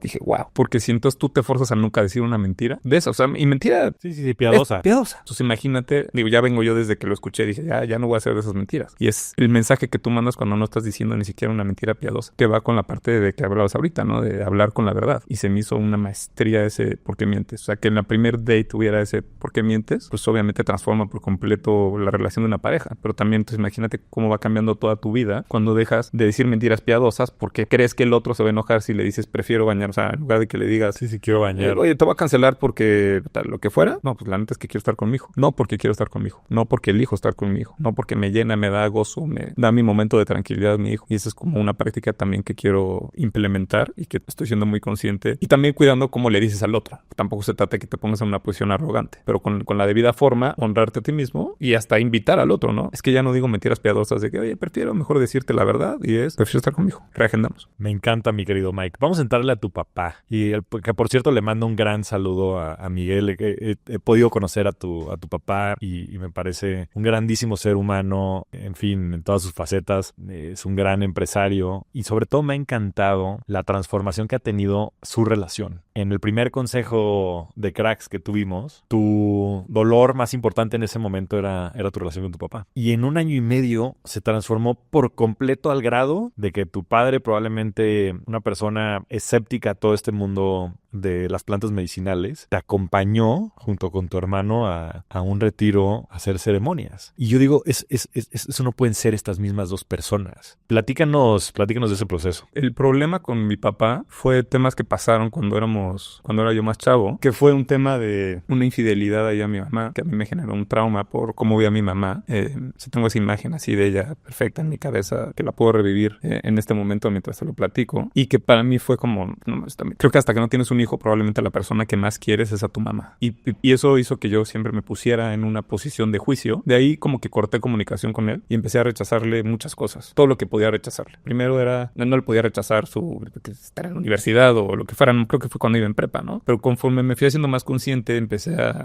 Porque si entonces tú te forzas a nunca decir una mentira, ¿ves? O sea, y mentira...
Sí, piadosa.
Piadosa. Entonces imagínate, ya vengo yo desde que lo escuché, dije, ya no voy a hacer de esas mentiras. Y es el mensaje que tú mandas cuando no estás diciendo ni siquiera una mentira piadosa, que va con la parte de que hablabas ahorita, ¿no? De hablar con la verdad. Y se me hizo una maestría ese ¿por qué mientes? O sea, que en la primer date hubiera ese ¿por qué mientes? Pues obviamente transforma por completo la relación de una pareja. Pero también, entonces imagínate cómo va cambiando toda tu vida cuando dejas de decir mentiras piadosas porque crees que el otro se va a enojar si le dices prefiero bañar, o sea, en lugar de que le digas
sí, quiero bañar.
Oye, te voy a cancelar porque lo que fuera. No, pues la neta es que quiero estar con mi hijo. No porque quiero estar con mi hijo. No porque elijo estar con mi hijo. No porque me llena, me da gozo, me da mi momento de tranquilidad mi hijo. Y esa es como una práctica también que quiero implementar y que estoy siendo muy consciente. Y también cuidando cómo le dices al otro. Tampoco se trata de que te pongas en una posición arrogante, pero con la debida forma, honrarte a ti mismo y hasta invitar al otro, ¿no? Es que ya no digo mentiras piadosas de que, oye, prefiero mejor decirte la verdad y prefiero estar con mi hijo. Reagendamos.
Me encanta, mi querido Mike. Vamos a entrarle a tu papá. Y que por cierto le mando un gran saludo a Miguel. He podido conocer a tu papá y me parece un grandísimo ser humano, en fin, en todas sus facetas. Es un gran empresario y sobre todo me ha encantado la transformación que ha tenido su relación. En el primer consejo de cracks que tuvimos, tu dolor más importante en ese momento era tu relación con tu papá. Y en 1 año y medio se transformó por completo al grado de que tu padre, probablemente una persona escéptica a todo este mundo de las plantas medicinales, te acompañó junto con tu hermano a un retiro a hacer ceremonias. Y yo digo, eso no pueden ser estas mismas dos personas. Platícanos de ese proceso.
El problema con mi papá fue temas que pasaron cuando era yo más chavo, que fue un tema de una infidelidad ahí a mi mamá, que a mí me generó un trauma por cómo vi a mi mamá. Tengo esa imagen así de ella perfecta en mi cabeza, que la puedo revivir en este momento mientras te lo platico, y que para mí fue como, no, creo que hasta que no tienes un hijo, probablemente la persona que más quieres es a tu mamá. Y eso hizo que yo siempre me pusiera en una posición de juicio. De ahí como que corté comunicación con él y empecé a rechazarle muchas cosas, todo lo que podía rechazarle. Primero era, no le podía rechazar estar en la universidad o lo que fuera, creo que fue cuando iba en prepa, ¿no? Pero conforme me fui haciendo más consciente,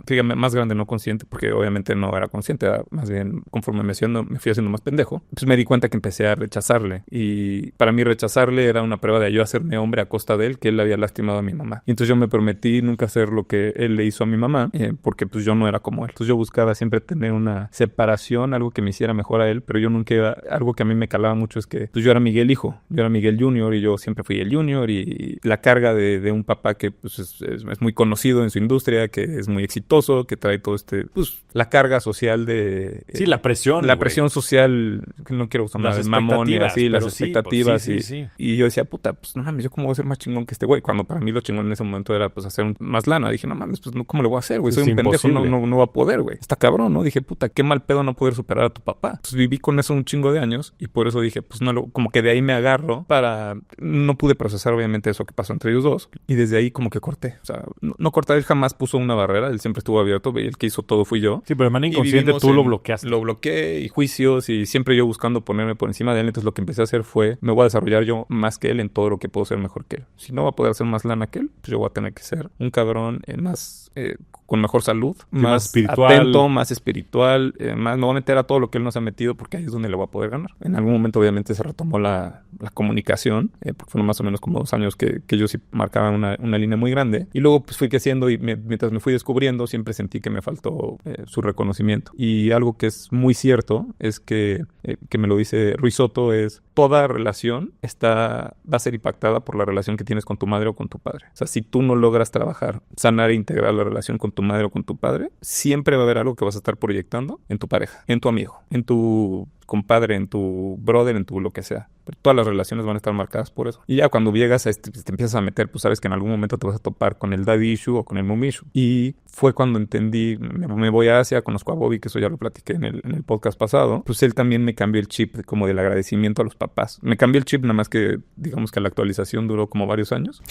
fíjame, más grande, no consciente, porque obviamente no era consciente, era más bien conforme me fui haciendo más pendejo, pues me di cuenta que empecé a rechazarle. Y para mí rechazarle era una prueba de yo hacerme hombre a costa de él, que él había lastimado a mi mamá. Y entonces yo me prometí nunca hacer lo que él le hizo a mi mamá, porque pues yo no era como él. Entonces yo buscaba siempre tener una separación, algo que me hiciera mejor a él, pero yo nunca iba, algo que a mí me calaba mucho es que pues yo era Miguel hijo, yo era Miguel Junior y yo siempre fui el Junior, y la carga de un papá que pues es muy conocido en su industria, que es muy exitoso, que trae todo pues la carga social de...
Sí, la presión.
La presión social, que no quiero usar nada de mamón y así, las expectativas. Sí. Y yo decía, puta, pues no mames, yo cómo voy a ser más chingón que este güey, cuando para mí lo chingón en ese momento era pues hacer más lana. Dije, no mames, pues no, ¿cómo le voy a hacer, güey? Soy un pendejo, no va a poder, güey. Está cabrón, ¿no? Dije, puta, qué mal pedo no poder superar a tu papá. Entonces viví con eso un chingo de años y por eso dije, pues no, como que de ahí me agarro no pude procesar obviamente eso que pasó entre ellos dos y desde ahí como que corté. O sea, no corté, él jamás puso una barrera, él siempre estuvo abierto, y el que hizo todo fui yo.
Sí, pero de manera inconsciente tú lo bloqueaste.
Lo bloqueé y juicios y siempre yo buscando ponerme por encima de él. Entonces lo que empecé a hacer fue, me voy a desarrollar yo más que él en todo lo que puedo ser mejor que él. Si no va a poder hacer más lana que él, pues yo voy a tener que ser un cabrón más... con mejor salud, más espiritual, atento, más espiritual, me voy a meter a todo lo que él nos ha metido porque ahí es donde le voy a poder ganar. En algún momento obviamente se retomó la comunicación, porque fueron más o menos como 2 años que yo sí marcaba una línea muy grande, y luego pues fui creciendo y mientras me fui descubriendo siempre sentí que me faltó su reconocimiento. Y algo que es muy cierto es que me lo dice Ruiz Soto, es toda relación va a ser impactada por la relación que tienes con tu madre o con tu padre. O sea, si tú no logras trabajar, sanar e integrar la relación con tu madre o con tu padre, siempre va a haber algo que vas a estar proyectando en tu pareja, en tu amigo, en tu compadre, en tu brother, en tu lo que sea. Pero todas las relaciones van a estar marcadas por eso. Y ya cuando llegas te empiezas a meter, pues sabes que en algún momento te vas a topar con el daddy issue o con el mom issue. Y fue cuando entendí, me voy a Asia, conozco a Bobby, que eso ya lo platiqué en el podcast pasado. Pues él también me cambió el chip como del agradecimiento a los papás. Me cambió el chip, nada más que digamos que la actualización duró como varios años.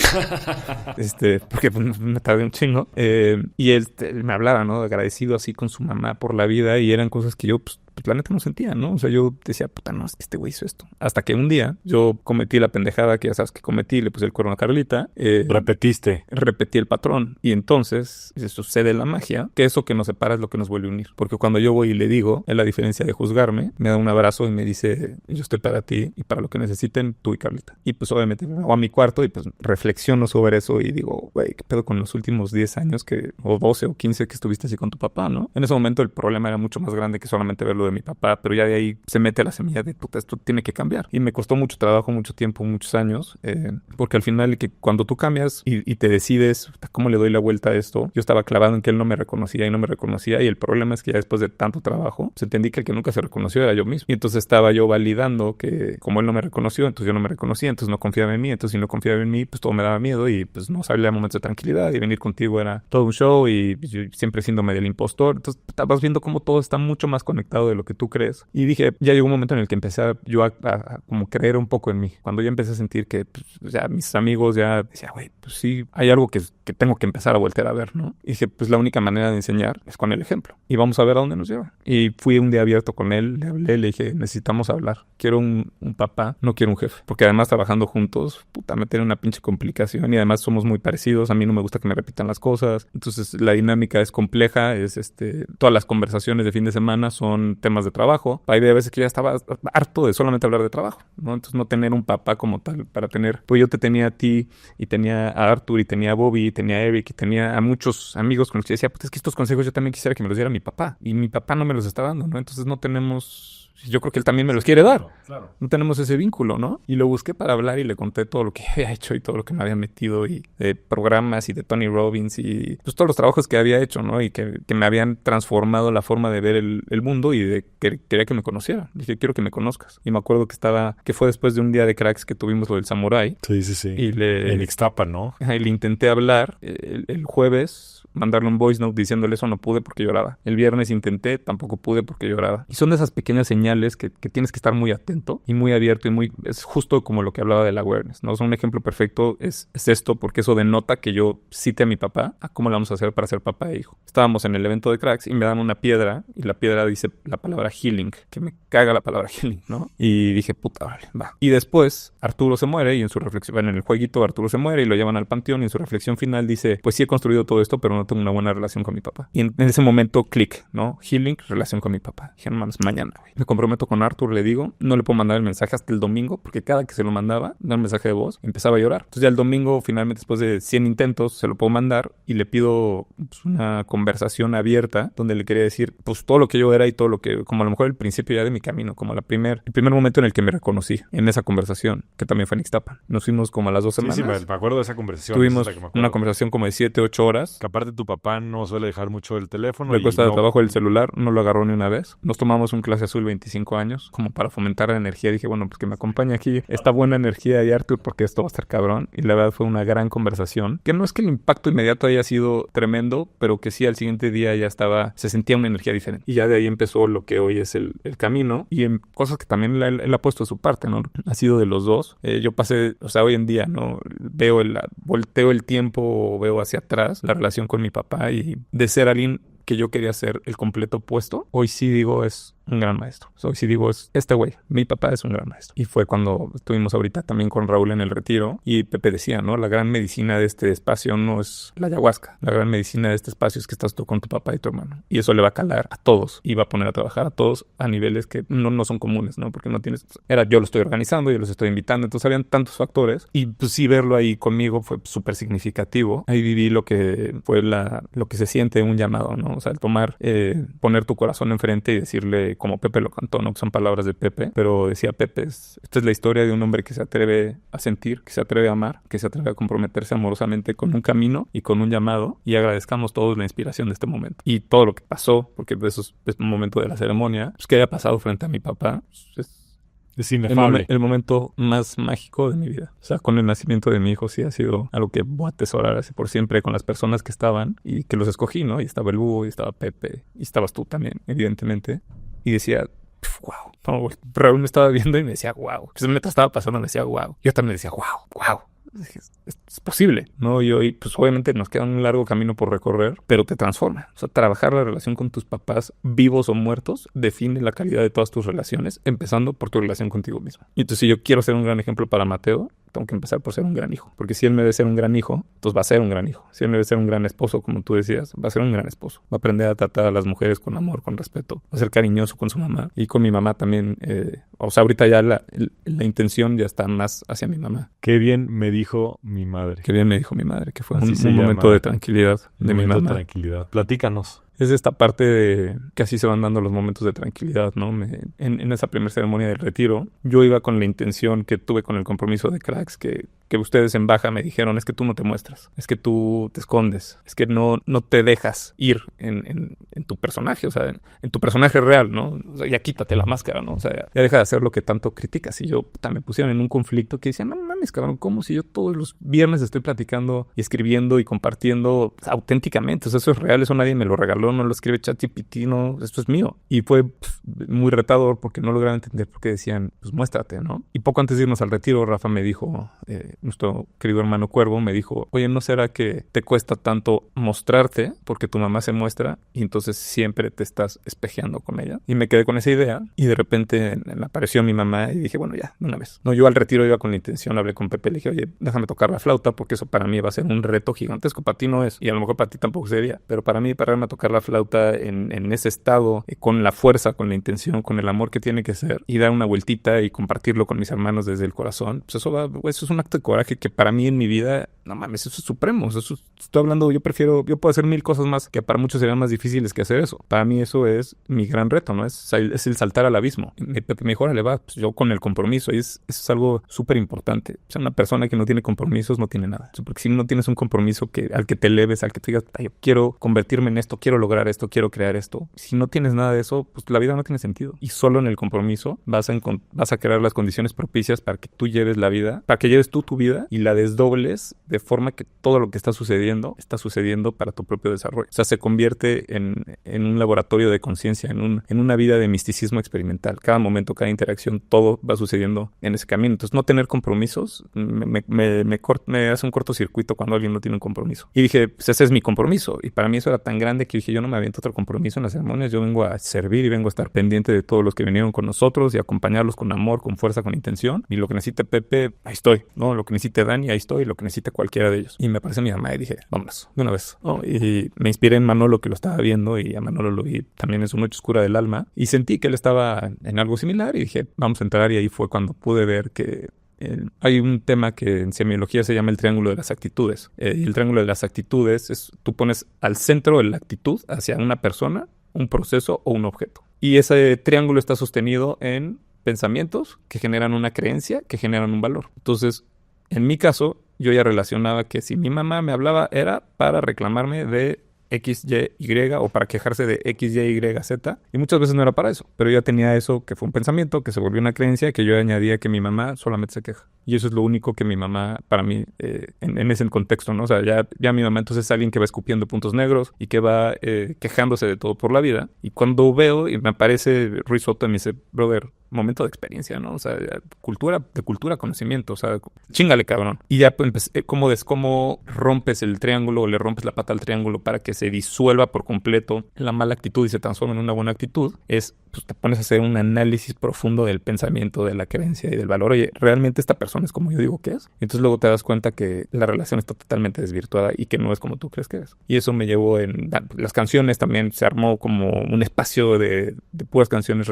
Porque pues, me tardé un chingo. Y él me hablaba, ¿no? Agradecido así con su mamá por la vida, y eran cosas que yo pues la neta no sentía, ¿no? O sea, yo decía, puta, no, es que este güey hizo esto. Hasta que un día yo cometí la pendejada que ya sabes que cometí, le puse el cuerno a Carlita. Repetí el patrón. Y entonces sucede la magia, que eso que nos separa es lo que nos vuelve a unir. Porque cuando yo voy y le digo, es la diferencia de juzgarme, me da un abrazo y me dice, yo estoy para ti y para lo que necesiten, tú y Carlita. Y pues obviamente me voy a mi cuarto y pues reflexiono sobre eso y digo, güey, ¿qué pedo con los últimos 10 años o 12 o 15 que estuviste así con tu papá, ¿no? En ese momento el problema era mucho más grande que solamente verlo de mi papá, pero ya de ahí se mete la semilla de puta, esto tiene que cambiar. Y me costó mucho trabajo, mucho tiempo, muchos años, porque al final que cuando tú cambias y te decides cómo le doy la vuelta a esto, yo estaba clavado en que él no me reconocía y el problema es que ya después de tanto trabajo, pues entendí que el que nunca se reconoció era yo mismo. Y entonces estaba yo validando que como él no me reconoció, entonces yo no me reconocía, entonces no confiaba en mí, entonces si no confiaba en mí, pues todo me daba miedo y pues no salía momentos de tranquilidad y venir contigo era todo un show y yo siempre siendo medio el impostor. Entonces vas viendo cómo todo está mucho más conectado de lo que tú crees. Y dije, ya llegó un momento en el que empecé a como creer un poco en mí. Cuando ya empecé a sentir que pues, ya mis amigos ya decía, güey, pues sí, hay algo que tengo que empezar a voltear a ver, ¿no? Y dije, pues la única manera de enseñar es con el ejemplo. Y vamos a ver a dónde nos lleva. Y fui un día abierto con él, le hablé, le dije, necesitamos hablar. Quiero un papá, no quiero un jefe. Porque además trabajando juntos, puta, me tiene una pinche complicación y además somos muy parecidos. A mí no me gusta que me repitan las cosas. Entonces la dinámica es compleja, todas las conversaciones de fin de semana son temas de trabajo. Hay de veces que ya estaba harto de solamente hablar de trabajo, ¿no? Entonces no tener un papá como tal para tener, pues yo te tenía a ti y tenía a Arthur y tenía a Bobby y tenía a Eric y tenía a muchos amigos con los que decía, pues es que estos consejos yo también quisiera que me los diera mi papá y mi papá no me los está dando, ¿no? Entonces no tenemos yo creo que él también me los quiere dar.
Claro.
No tenemos ese vínculo, ¿no? Y lo busqué para hablar y le conté todo lo que había hecho y todo lo que me había metido y de programas y de Tony Robbins y pues todos los trabajos que había hecho, ¿no? Y que me habían transformado la forma de ver el mundo y de que quería que me conociera. Dije, quiero que me conozcas. Y me acuerdo que fue después de un día de cracks que tuvimos lo del Samurai.
Sí.
Y
En Ixtapa, ¿no?
le intenté hablar el jueves, mandarle un voice note diciéndole eso, no pude porque lloraba. El viernes intenté, tampoco pude porque lloraba. Y son de esas pequeñas señales que tienes que estar muy atento y muy abierto y es justo como lo que hablaba del awareness, ¿no? O sea, un ejemplo perfecto es esto, porque eso denota que yo cite a mi papá a cómo le vamos a hacer para ser papá e hijo. Estábamos en el evento de cracks y me dan una piedra y la piedra dice la palabra healing, que me caga la palabra healing, ¿no? Y dije, puta, vale, va. Y después Arturo se muere y en su reflexión, en el jueguito Arturo se muere y lo llevan al panteón y en su reflexión final dice, pues sí he construido todo esto, pero no tengo una buena relación con mi papá. Y en ese momento, clic, ¿no? Healing, relación con mi papá. Dije, hermanos, mañana, güey. Me comprometo con Arthur, le digo, no le puedo mandar el mensaje hasta el domingo, porque cada que se lo mandaba, dar un mensaje de voz, empezaba a llorar. Entonces ya el domingo, finalmente, después de 100 intentos, se lo puedo mandar y le pido pues, una conversación abierta donde le quería decir, pues todo lo que yo era y todo lo que, como a lo mejor el principio ya de mi camino, como el primer momento en el que me reconocí en esa conversación, que también fue en Ixtapa. Nos fuimos como a las 2 semanas.
Sí, me acuerdo de esa conversación.
Tuvimos una conversación como de 7, 8 horas.
Que aparte tu papá no suele dejar mucho el teléfono.
Le cuesta trabajo el celular, no lo agarró ni una vez. Nos tomamos un clase azul 25 años, como para fomentar la energía. Dije, bueno, pues que me acompañe aquí esta buena energía y Arthur, porque esto va a estar cabrón. Y la verdad fue una gran conversación. Que no es que el impacto inmediato haya sido tremendo, pero que sí al siguiente día ya se sentía una energía diferente. Y ya de ahí empezó lo que hoy es el camino. Y en cosas que también él ha puesto de su parte, ¿no? Ha sido de los dos. Yo pasé, o sea, hoy en día, ¿no? Volteo el tiempo, veo hacia atrás la relación con mi papá y de ser alguien que yo quería ser el completo opuesto, hoy sí digo es un gran maestro. Hoy sí digo es este güey, mi papá es un gran maestro. Y fue cuando estuvimos ahorita también con Raúl en el retiro y Pepe decía, ¿no? La gran medicina de este espacio no es la ayahuasca. La gran medicina de este espacio es que estás tú con tu papá y tu hermano. Y eso le va a calar a todos y va a poner a trabajar a todos a niveles que no son comunes, ¿no? Porque no tienes... yo lo estoy organizando, yo los estoy invitando. Entonces habían tantos factores y pues sí verlo ahí conmigo fue súper significativo. Ahí viví lo que fue lo que se siente un llamado, ¿no? O sea, el poner tu corazón enfrente y decirle, como Pepe lo cantó, ¿no? Que son palabras de Pepe, pero decía Pepe, esta es la historia de un hombre que se atreve a sentir, que se atreve a amar, que se atreve a comprometerse amorosamente con un camino y con un llamado, y agradezcamos todos la inspiración de este momento. Y todo lo que pasó, porque eso es un momento de la ceremonia, pues que haya pasado frente a mi papá,
es inefable.
El momento más mágico de mi vida. O sea, con el nacimiento de mi hijo sí ha sido algo que voy a atesorar así por siempre con las personas que estaban y que los escogí, ¿no? Y estaba el Búho, y estaba Pepe, y estabas tú también, evidentemente. Y decía, wow. No, Raúl me estaba viendo y me decía, wow. Pues mientras estaba pasando me decía, wow. Yo también decía, wow. Es posible, ¿no? Y hoy, pues obviamente nos queda un largo camino por recorrer, pero te transforma. O sea, trabajar la relación con tus papás, vivos o muertos, define la calidad de todas tus relaciones, empezando por tu relación contigo mismo. Y entonces, si yo quiero ser un gran ejemplo para Mateo, tengo que empezar por ser un gran hijo. Porque si él me debe ser un gran hijo, entonces va a ser un gran hijo. Si él me debe ser un gran esposo, como tú decías, va a ser un gran esposo. Va a aprender a tratar a las mujeres con amor, con respeto. Va a ser cariñoso con su mamá. Y con mi mamá también. O sea, ahorita ya la intención ya está más hacia mi mamá.
Qué bien me dijo mi madre.
Qué bien me dijo mi madre, que fue un momento de tranquilidad de mi mamá.
Tranquilidad. Platícanos.
Es esta parte de que así se van dando los momentos de tranquilidad, ¿no? En esa primera ceremonia del retiro, yo iba con la intención que tuve con el compromiso de cracks, que ustedes en baja me dijeron, es que tú no te muestras, es que tú te escondes, es que no te dejas ir en tu personaje, o sea, en tu personaje real, ¿no? O sea, ya quítate la máscara, ¿no? O sea, ya deja de hacer lo que tanto criticas. Y yo me pusieron en un conflicto que decía, no mames, cabrón, ¿cómo si yo todos los viernes estoy platicando y escribiendo y compartiendo auténticamente? O sea, eso es real, eso nadie me lo regaló, no lo escribe ChatGPT, no, esto es mío. Y fue muy retador porque no lograban entender por qué decían, pues muéstrate, ¿no? Y poco antes de irnos al retiro, Rafa me dijo, nuestro querido hermano Cuervo me dijo, oye, ¿no será que te cuesta tanto mostrarte porque tu mamá se muestra y entonces siempre te estás espejeando con ella? Y me quedé con esa idea y de repente apareció mi mamá y dije, bueno, ya, de una vez. No, yo al retiro iba con la intención, hablé con Pepe, le dije, oye, déjame tocar la flauta porque eso para mí va a ser un reto gigantesco. Para ti no es, y a lo mejor para ti tampoco sería, pero para mí pararme a tocar la flauta en ese estado, con la fuerza, con la intención, con el amor que tiene que ser y dar una vueltita y compartirlo con mis hermanos desde el corazón, pues eso es un acto de coraje. coraje que para mí en mi vida, no mames, eso es supremo. Eso estoy hablando, yo puedo hacer 1000 cosas más que para muchos serían más difíciles que hacer eso. Para mí eso es mi gran reto, ¿no? Es el saltar al abismo. Mejor le va, pues yo con el compromiso, y eso es algo súper importante. O sea, una persona que no tiene compromisos no tiene nada. O sea, porque si no tienes un compromiso al que te eleves, al que te digas, yo quiero convertirme en esto, quiero lograr esto, quiero crear esto. Si no tienes nada de eso, pues la vida no tiene sentido. Y solo en el compromiso vas a crear las condiciones propicias para que tú lleves la vida, para que lleves tú tu vida y la desdobles de forma que todo lo que está sucediendo para tu propio desarrollo. O sea, se convierte en un laboratorio de conciencia, en una vida de misticismo experimental. Cada momento, cada interacción, todo va sucediendo en ese camino. Entonces, no tener compromisos me hace un cortocircuito cuando alguien no tiene un compromiso. Y dije, pues ese es mi compromiso. Y para mí eso era tan grande que dije, yo no me aviento otro compromiso en las ceremonias. Yo vengo a servir y vengo a estar pendiente de todos los que vinieron con nosotros y acompañarlos con amor, con fuerza, con intención. Y lo que necesite Pepe, ahí estoy, ¿no? Lo que necesite Dani, ahí estoy. Lo que necesite cualquiera de ellos. Y me aparece mi mamá y dije, vámonos, de una vez, ¿no? Y me inspiré en Manolo, que lo estaba viendo, y a Manolo lo vi también en su noche oscura del alma. Y sentí que él estaba en algo similar y dije, vamos a entrar. Y ahí fue cuando pude ver que hay un tema que en semiología se llama el triángulo de las actitudes. Y el triángulo de las actitudes es, tú pones al centro de la actitud hacia una persona, un proceso o un objeto. Y ese triángulo está sostenido en pensamientos que generan una creencia, que generan un valor. Entonces, en mi caso, yo ya relacionaba que si mi mamá me hablaba era para reclamarme de X, Y, Y o para quejarse de X, Y, Y, Z. Y muchas veces no era para eso. Pero yo ya tenía eso que fue un pensamiento, que se volvió una creencia, que yo añadía que mi mamá solamente se queja. Y eso es lo único que mi mamá, para mí, en ese contexto, ¿no? O sea, ya mi mamá entonces es alguien que va escupiendo puntos negros y que va quejándose de todo por la vida. Y cuando veo y me aparece Ruiz Soto, me dice, brother, momento de experiencia, ¿no? O sea, cultura, conocimiento, o sea, chíngale, cabrón. Y ya empecé, ¿cómo rompes el triángulo o le rompes la pata al triángulo para que se disuelva por completo la mala actitud y se transforme en una buena actitud? Es, pues te pones a hacer un análisis profundo del pensamiento, de la creencia y del valor. Oye, ¿realmente esta persona es como yo digo que es? Entonces luego te das cuenta que la relación está totalmente desvirtuada y que no es como tú crees que es. Y eso me llevó las canciones también, se armó como un espacio de puras canciones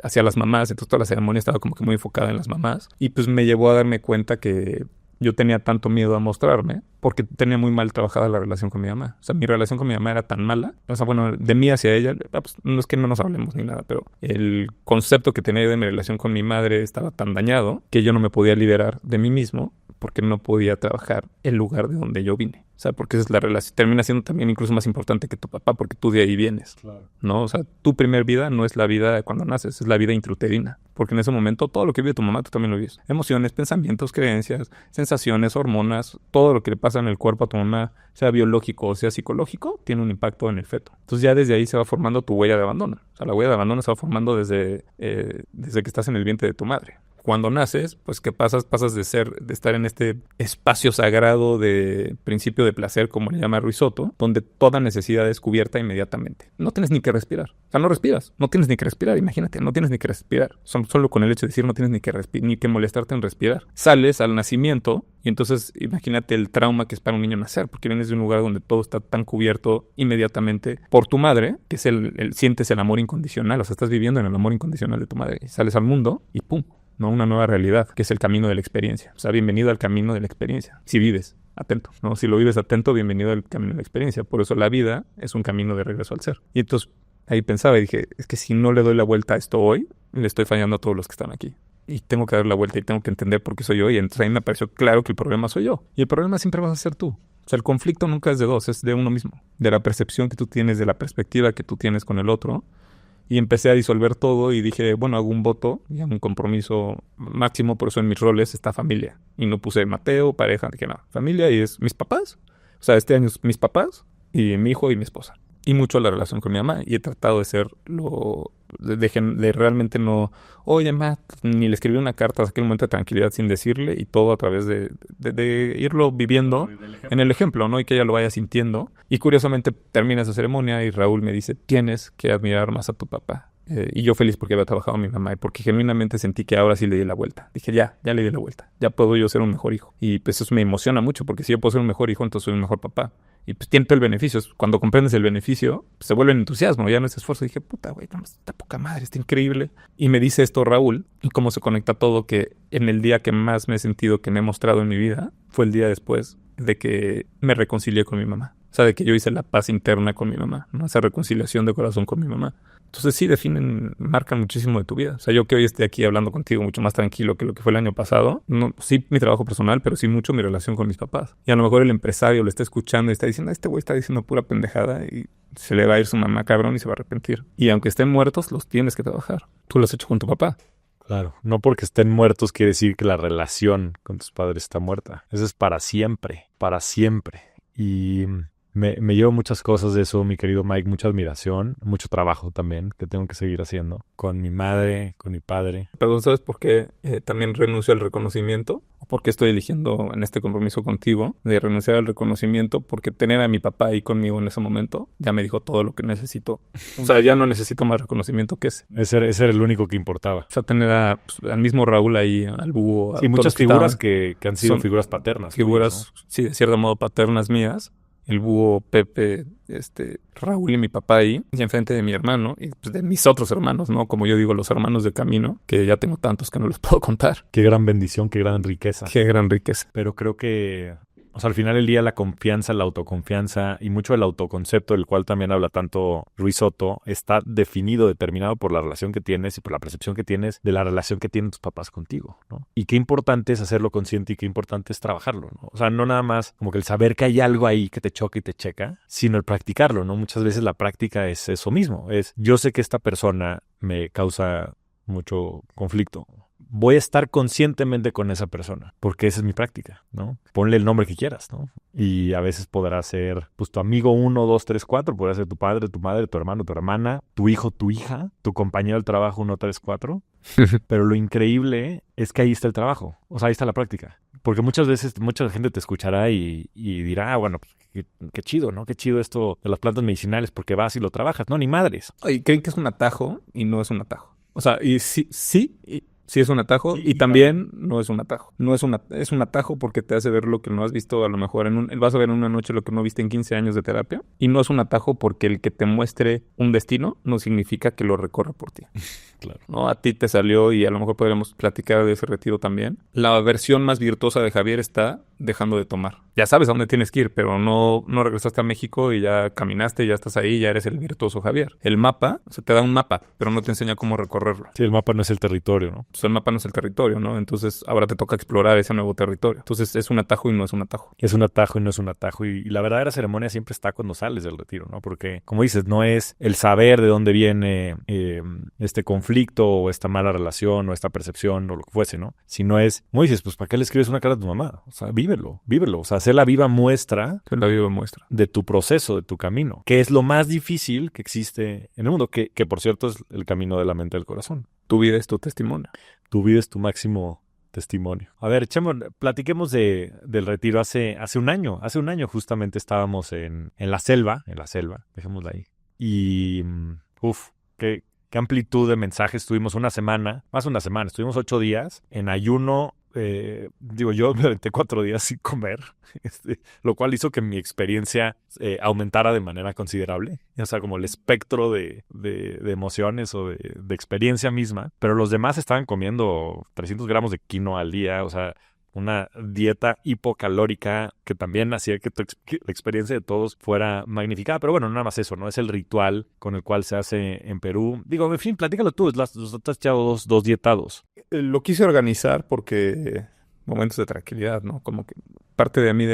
hacia las mamás. Entonces toda la ceremonia estaba como que muy enfocada en las mamás. Y pues me llevó a darme cuenta que yo tenía tanto miedo a mostrarme porque tenía muy mal trabajada la relación con mi mamá. O sea, mi relación con mi mamá era tan mala. O sea, bueno, de mí hacia ella, pues, no es que no nos hablemos ni nada, pero el concepto que tenía de mi relación con mi madre estaba tan dañado que yo no me podía liberar de mí mismo porque no podía trabajar el lugar de donde yo vine. O sea, porque esa es la relación. Termina siendo también incluso más importante que tu papá porque tú de ahí vienes. Claro. ¿No? O sea, tu primer vida no es la vida de cuando naces, es la vida intrauterina. Porque en ese momento todo lo que vive tu mamá, tú también lo vives. Emociones, pensamientos, creencias, sensaciones, hormonas, todo lo que le pasa en el cuerpo a tu mamá, sea biológico o sea psicológico, tiene un impacto en el feto. Entonces ya desde ahí se va formando tu huella de abandono. O sea, la huella de abandono se va formando desde que estás en el vientre de tu madre. Cuando naces, pues ¿qué pasas? Pasas de estar en este espacio sagrado de principio de placer, como le llama Ruiz Soto, donde toda necesidad es cubierta inmediatamente. No tienes ni que respirar. O sea, no respiras. No tienes ni que respirar, imagínate. No tienes ni que respirar. Solo con el hecho de decir no tienes ni que molestarte en respirar. Sales al nacimiento y entonces imagínate el trauma que es para un niño nacer, porque vienes de un lugar donde todo está tan cubierto inmediatamente por tu madre, que es sientes el amor incondicional. O sea, estás viviendo en el amor incondicional de tu madre. Y sales al mundo y ¡pum! ¿No? Una nueva realidad, que es el camino de la experiencia. O sea, bienvenido al camino de la experiencia. Si vives atento, ¿no? Si lo vives atento, bienvenido al camino de la experiencia. Por eso la vida es un camino de regreso al ser. Y entonces ahí pensaba y dije, es que si no le doy la vuelta a esto hoy, le estoy fallando a todos los que están aquí. Y tengo que dar la vuelta y tengo que entender por qué soy yo. Y entonces ahí me pareció claro que el problema soy yo. Y el problema siempre vas a ser tú. O sea, el conflicto nunca es de dos, es de uno mismo. De la percepción que tú tienes, de la perspectiva que tú tienes con el otro. Y empecé a disolver todo y dije, bueno, hago un voto y hago un compromiso máximo, por eso en mis roles está familia. Y no puse Mateo, pareja, dije nada, familia y es mis papás. O sea, este año es mis papás y mi hijo y mi esposa. Y mucho la relación con mi mamá y he tratado de ser de realmente no, oye, ma, ni le escribí una carta, saqué un momento de tranquilidad sin decirle y todo a través de irlo viviendo en el ejemplo, ¿no? Y que ella lo vaya sintiendo. Y curiosamente termina esa ceremonia y Raúl me dice, tienes que admirar más a tu papá. Y yo feliz porque había trabajado mi mamá y porque genuinamente sentí que ahora sí le di la vuelta. Dije, ya le di la vuelta. Ya puedo yo ser un mejor hijo. Y pues eso me emociona mucho porque si yo puedo ser un mejor hijo, entonces soy un mejor papá. Y pues tiene todo el beneficio. Cuando comprendes el beneficio, pues se vuelve en entusiasmo, ya no es esfuerzo. Dije, puta, güey, no, está poca madre, está increíble. Y me dice esto Raúl, y cómo se conecta todo, que en el día que más me he sentido que me he mostrado en mi vida, fue el día después de que me reconcilié con mi mamá. O sea, de que yo hice la paz interna con mi mamá, ¿no? Esa reconciliación de corazón con mi mamá. Entonces sí marcan muchísimo de tu vida. O sea, yo que hoy esté aquí hablando contigo mucho más tranquilo que lo que fue el año pasado, no, sí mi trabajo personal, pero sí mucho mi relación con mis papás. Y a lo mejor el empresario lo está escuchando y está diciendo, este güey está diciendo pura pendejada y se le va a ir su mamá cabrón y se va a arrepentir. Y aunque estén muertos, los tienes que trabajar. Tú lo has hecho con tu papá.
Claro, no porque estén muertos quiere decir que la relación con tus padres está muerta. Eso es para siempre, para siempre. Y me llevo muchas cosas de eso, mi querido Mike, mucha admiración, mucho trabajo también que tengo que seguir haciendo con mi madre, con mi padre.
Pero ¿sabes por qué también renuncio al reconocimiento? ¿O por qué estoy eligiendo en este compromiso contigo de renunciar al reconocimiento? Porque tener a mi papá ahí conmigo en ese momento ya me dijo todo lo que necesito. O sea, ya no necesito más reconocimiento que ese.
Ese era el único que importaba.
O sea, tener al mismo Raúl ahí, al búho.
Sí, muchas figuras que han sido figuras paternas.
Figuras,
tuyas, ¿no?
sí, de cierto modo paternas mías. El búho, Pepe, Raúl y mi papá ahí, y enfrente de mi hermano, y pues de mis otros hermanos, ¿no? Como yo digo, los hermanos de camino, que ya tengo tantos que no los puedo contar.
Qué gran bendición, qué gran riqueza.
Qué gran riqueza.
Pero creo que, o sea, al final del día la confianza, la autoconfianza y mucho el autoconcepto, del cual también habla tanto Ruiz Soto, está definido, determinado por la relación que tienes y por la percepción que tienes de la relación que tienen tus papás contigo, ¿no? Y qué importante es hacerlo consciente y qué importante es trabajarlo, ¿no? O sea, no nada más como que el saber que hay algo ahí que te choca y te checa, sino el practicarlo, ¿no? Muchas veces la práctica es eso mismo, es yo sé que esta persona me causa mucho conflicto. Voy a estar conscientemente con esa persona, porque esa es mi práctica, ¿no? Ponle el nombre que quieras, ¿no? Y a veces podrá ser, pues, tu amigo 1, 2, 3, 4, podrá ser tu padre, tu madre, tu hermano, tu hermana, tu hijo, tu hija, tu compañero del trabajo 1, 3, 4. Pero lo increíble es que ahí está el trabajo, o sea, ahí está la práctica. Porque muchas veces mucha gente te escuchará y dirá, bueno, pues, qué chido, ¿no? Qué chido esto de las plantas medicinales porque vas y lo trabajas. No, ni madres.
Y creen que es un atajo y no es un atajo. O sea, y sí es un atajo y también no es un atajo. Es un atajo porque te hace ver lo que no has visto a lo mejor vas a ver en una noche lo que no viste en 15 años de terapia. Y no es un atajo porque el que te muestre un destino no significa que lo recorra por ti.
Claro.
¿No? A ti te salió y a lo mejor podríamos platicar de ese retiro también. La versión más virtuosa de Javier está dejando de tomar. Ya sabes a dónde tienes que ir, pero no regresaste a México y ya caminaste, ya estás ahí, ya eres el virtuoso Javier. El mapa, o sea, te da un mapa, pero no te enseña cómo recorrerlo.
Sí, el mapa no es el territorio, ¿no?
Pues el mapa no es el territorio, ¿no? Entonces ahora te toca explorar ese nuevo territorio. Entonces es un atajo y no es un atajo.
Es un atajo y no es un atajo. Y la verdadera ceremonia siempre está cuando sales del retiro, ¿no? Porque, como dices, no es el saber de dónde viene este conflicto o esta mala relación o esta percepción o lo que fuese, ¿no? Sino es, como dices, pues ¿para qué le escribes una carta a tu mamá? O sea, vívelo. O sea, hacer la viva muestra.
Que la viva muestra.
De tu proceso, de tu camino. Que es lo más difícil que existe en el mundo. Que por cierto es el camino de la mente del corazón.
Tu vida es tu testimonio.
Tu vida es tu máximo testimonio. A ver, platiquemos del retiro hace un año. Hace un año justamente estábamos en la selva, dejémosla ahí. Y, qué amplitud de mensajes. Tuvimos más de una semana, estuvimos 8 días en ayuno. Yo me aventé 4 días sin comer, lo cual hizo que mi experiencia aumentara de manera considerable, o sea, como el espectro de emociones o de experiencia misma, pero los demás estaban comiendo 300 gramos de quinoa al día, o sea, una dieta hipocalórica que también hacía que la experiencia de todos fuera magnificada. Pero bueno, nada más eso, ¿no? Es el ritual con el cual se hace en Perú. Digo, en fin, platícalo tú, los has echado dos dietados.
Lo quise organizar porque momentos de tranquilidad, ¿no? Como que parte de mí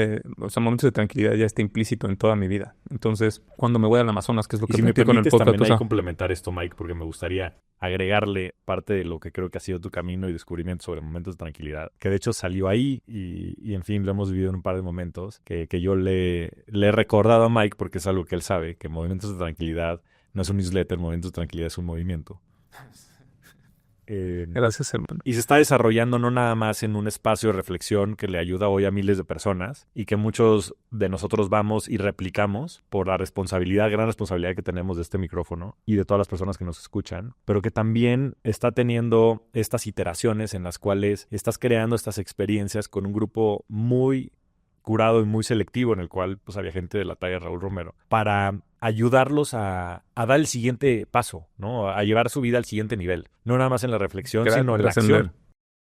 momentos de tranquilidad ya está implícito en toda mi vida. Entonces, cuando me voy al Amazonas, que es lo que
si me
platico en el podcast,
también hay complementar esto, Mike, porque me gustaría agregarle parte de lo que creo que ha sido tu camino y descubrimiento sobre momentos de tranquilidad, que de hecho salió ahí y en fin, lo hemos vivido en un par de momentos que yo le he recordado a Mike porque es algo que él sabe, que momentos de tranquilidad no es un newsletter, momentos de tranquilidad es un movimiento.
Gracias, hermano.
Y se está desarrollando no nada más en un espacio de reflexión que le ayuda hoy a miles de personas y que muchos de nosotros vamos y replicamos por la responsabilidad, gran responsabilidad que tenemos de este micrófono y de todas las personas que nos escuchan, pero que también está teniendo estas iteraciones en las cuales estás creando estas experiencias con un grupo muy curado y muy selectivo, en el cual pues había gente de la talla de Raúl Romero, para ayudarlos a dar el siguiente paso, ¿no? A llevar su vida al siguiente nivel. No nada más en la reflexión, sino en la acción.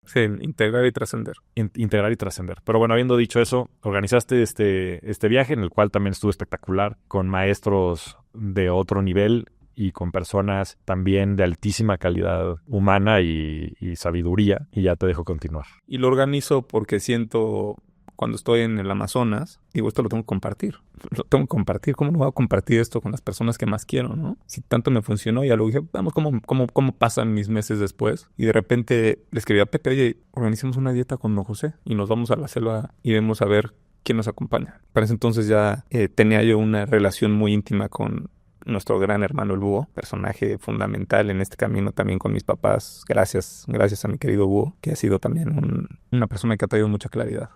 Sí, integrar y trascender.
Integrar y trascender. Pero bueno, habiendo dicho eso, organizaste este viaje, en el cual también estuvo espectacular, con maestros de otro nivel y con personas también de altísima calidad humana y sabiduría. Y ya te dejo continuar.
Y lo organizo porque siento... Cuando estoy en el Amazonas, digo, esto lo tengo que compartir. Lo tengo que compartir. ¿Cómo no voy a compartir esto con las personas que más quiero, no? Si tanto me funcionó, ya lo dije, vamos, ¿cómo pasan mis meses después? Y de repente le escribí a Pepe, oye, organicemos una dieta con Don José y nos vamos a la selva y vemos a ver quién nos acompaña. Para ese entonces ya tenía yo una relación muy íntima con nuestro gran hermano el Búho, personaje fundamental en este camino también con mis papás. Gracias a mi querido Búho, que ha sido también una persona que ha traído mucha claridad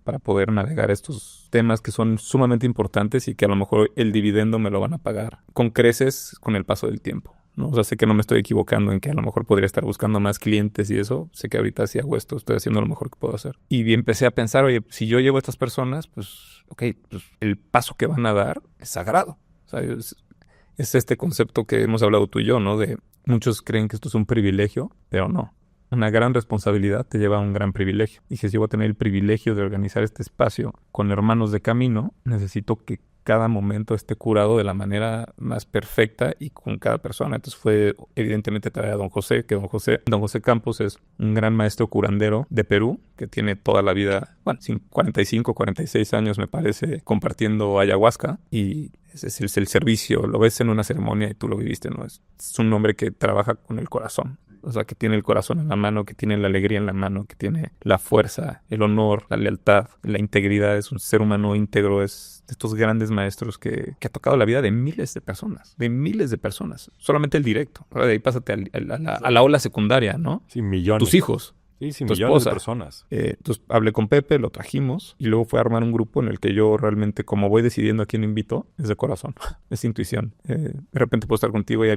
para poder navegar estos temas que son sumamente importantes y que a lo mejor el dividendo me lo van a pagar con creces con el paso del tiempo, ¿no? O sea, sé que no me estoy equivocando en que a lo mejor podría estar buscando más clientes y eso. Sé que ahorita si hago esto, estoy haciendo lo mejor que puedo hacer. Y empecé a pensar, oye, si yo llevo a estas personas, pues, ok, pues el paso que van a dar es sagrado. O sea, es este concepto que hemos hablado tú y yo, ¿no? De muchos creen que esto es un privilegio, pero no. Una gran responsabilidad te lleva a un gran privilegio. Y si yo voy a tener el privilegio de organizar este espacio con hermanos de camino, necesito que cada momento esté curado de la manera más perfecta y con cada persona. Entonces fue evidentemente traer a Don José, que Don José Campos es un gran maestro curandero de Perú, que tiene toda la vida, bueno, 45, 46 años me parece, compartiendo ayahuasca y es el servicio, lo ves en una ceremonia y tú lo viviste, ¿no? Es un hombre que trabaja con el corazón. O sea, que tiene el corazón en la mano, que tiene la alegría en la mano, que tiene la fuerza, el honor, la lealtad, la integridad. Es un ser humano íntegro, es de estos grandes maestros que ha tocado la vida de miles de personas. Solamente el directo. Ahora de ahí pásate a la ola secundaria, ¿no?
Sí, millones.
Tus hijos.
Sí,
tu
millones
esposa.
De personas.
Entonces hablé con Pepe, lo trajimos y luego fue a armar un grupo en el que yo realmente, como voy decidiendo a quién invito, es de corazón, es intuición. De repente puedo estar contigo y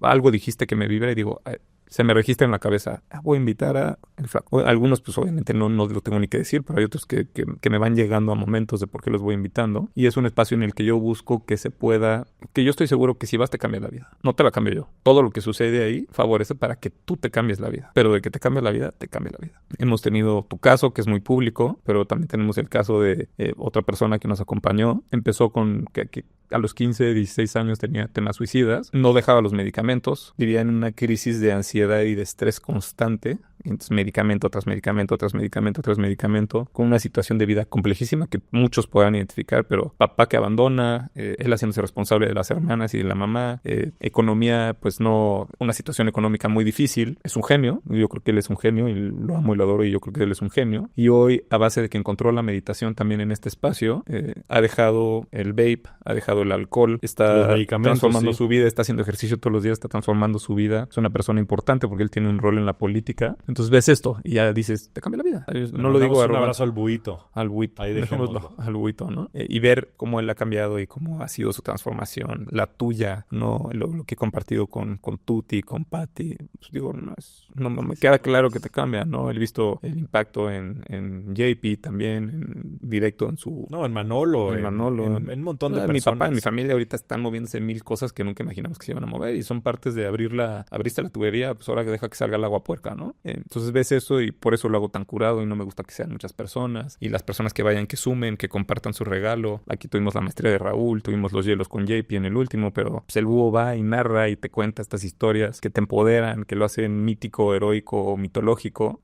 algo dijiste que me vibra y digo, se me registra en la cabeza, voy a invitar a el flaco. Algunos pues obviamente no lo tengo ni que decir, pero hay otros que me van llegando a momentos de por qué los voy invitando. Y es un espacio en el que yo busco que se pueda, que yo estoy seguro que si vas te cambia la vida. No te la cambio yo. Todo lo que sucede ahí favorece para que tú te cambies la vida. Pero de que te cambie la vida, te cambia la vida. Hemos tenido tu caso, que es muy público, pero también tenemos el caso de otra persona que nos acompañó. Empezó con que a los 15, 16 años tenía temas suicidas. No dejaba los medicamentos. Vivía en una crisis de ansiedad y de estrés constante. Entonces, medicamento tras medicamento, tras medicamento, tras medicamento, con una situación de vida complejísima que muchos podrán identificar, pero papá que abandona, él haciéndose responsable de las hermanas y de la mamá, economía, pues no, una situación económica muy difícil. Es un genio, yo creo que él es un genio y lo amo y lo adoro y yo creo que él es un genio. Y hoy, a base de que encontró la meditación también en este espacio, ha dejado el vape, ha dejado el alcohol, está transformando su vida, está haciendo ejercicio todos los días, está transformando su vida. Es una persona importante porque él tiene un rol en la política. Entonces ves esto y ya dices, te cambia la vida. No lo digo
un abrazo al Buito.
Al Buito.
Ahí dejémoslo.
Al Buito, ¿no? Y ver cómo él ha cambiado y cómo ha sido su transformación. La tuya, ¿no? Lo que he compartido con Tuti, con Patti. Pues digo, no me queda claro que te cambia, ¿no? He visto el impacto en JP también, en directo en su...
No, en Manolo.
En Manolo.
En un montón de personas.
Mi papá, en mi familia ahorita están moviéndose mil cosas que nunca imaginamos que se iban a mover y son partes de abriste la tubería, pues ahora que deja que salga el agua puerca, ¿no? Entonces ves eso y por eso lo hago tan curado y no me gusta que sean muchas personas y las personas que vayan, que sumen, que compartan su regalo. Aquí tuvimos la maestría de Raúl, tuvimos los hielos con JP en el último, pero pues el Búho va y narra y te cuenta estas historias que te empoderan, que lo hacen mítico, heroico o mitológico.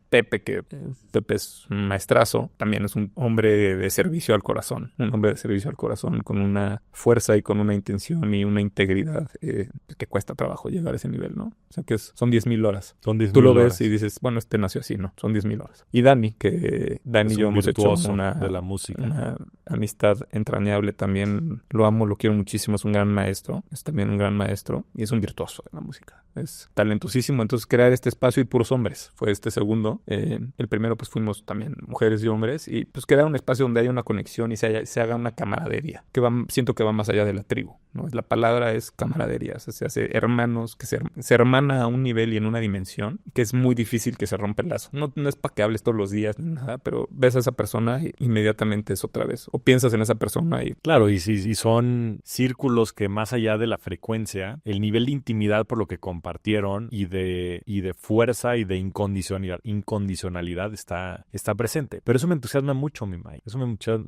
Pepe, que Pepe es un maestrazo, también es un hombre de servicio al corazón, un hombre de servicio al corazón con una fuerza y con una intención y una integridad que cuesta trabajo llegar a ese nivel, ¿no? O sea, que son 10,000 horas.
Son 10,000
Tú lo
horas.
ves y dices, bueno, este nació así, ¿no? Son 10,000 horas. Y Dani, que Dani y yo hemos hecho
de la música.
una amistad entrañable también. Lo amo, lo quiero muchísimo, es un gran maestro, es también un gran maestro y es un virtuoso de la música. Es talentosísimo. Entonces, crear este espacio y puros hombres fue este segundo. El primero, pues fuimos también mujeres y hombres y pues crear un espacio donde haya una conexión y se haga una camaradería, siento que va más allá de la tribu, ¿no? La palabra es camaradería, o sea, se hace hermanos, que se hermana a un nivel y en una dimensión que es muy difícil que se rompa el lazo. No es para que hables todos los días ni nada, pero ves a esa persona y inmediatamente es otra vez. O piensas en esa persona y...
Claro, y son círculos que más allá de la frecuencia, el nivel de intimidad por lo que compartieron y de fuerza y de incondicionalidad está presente. Pero eso me entusiasma mucho, mi Mike. Eso me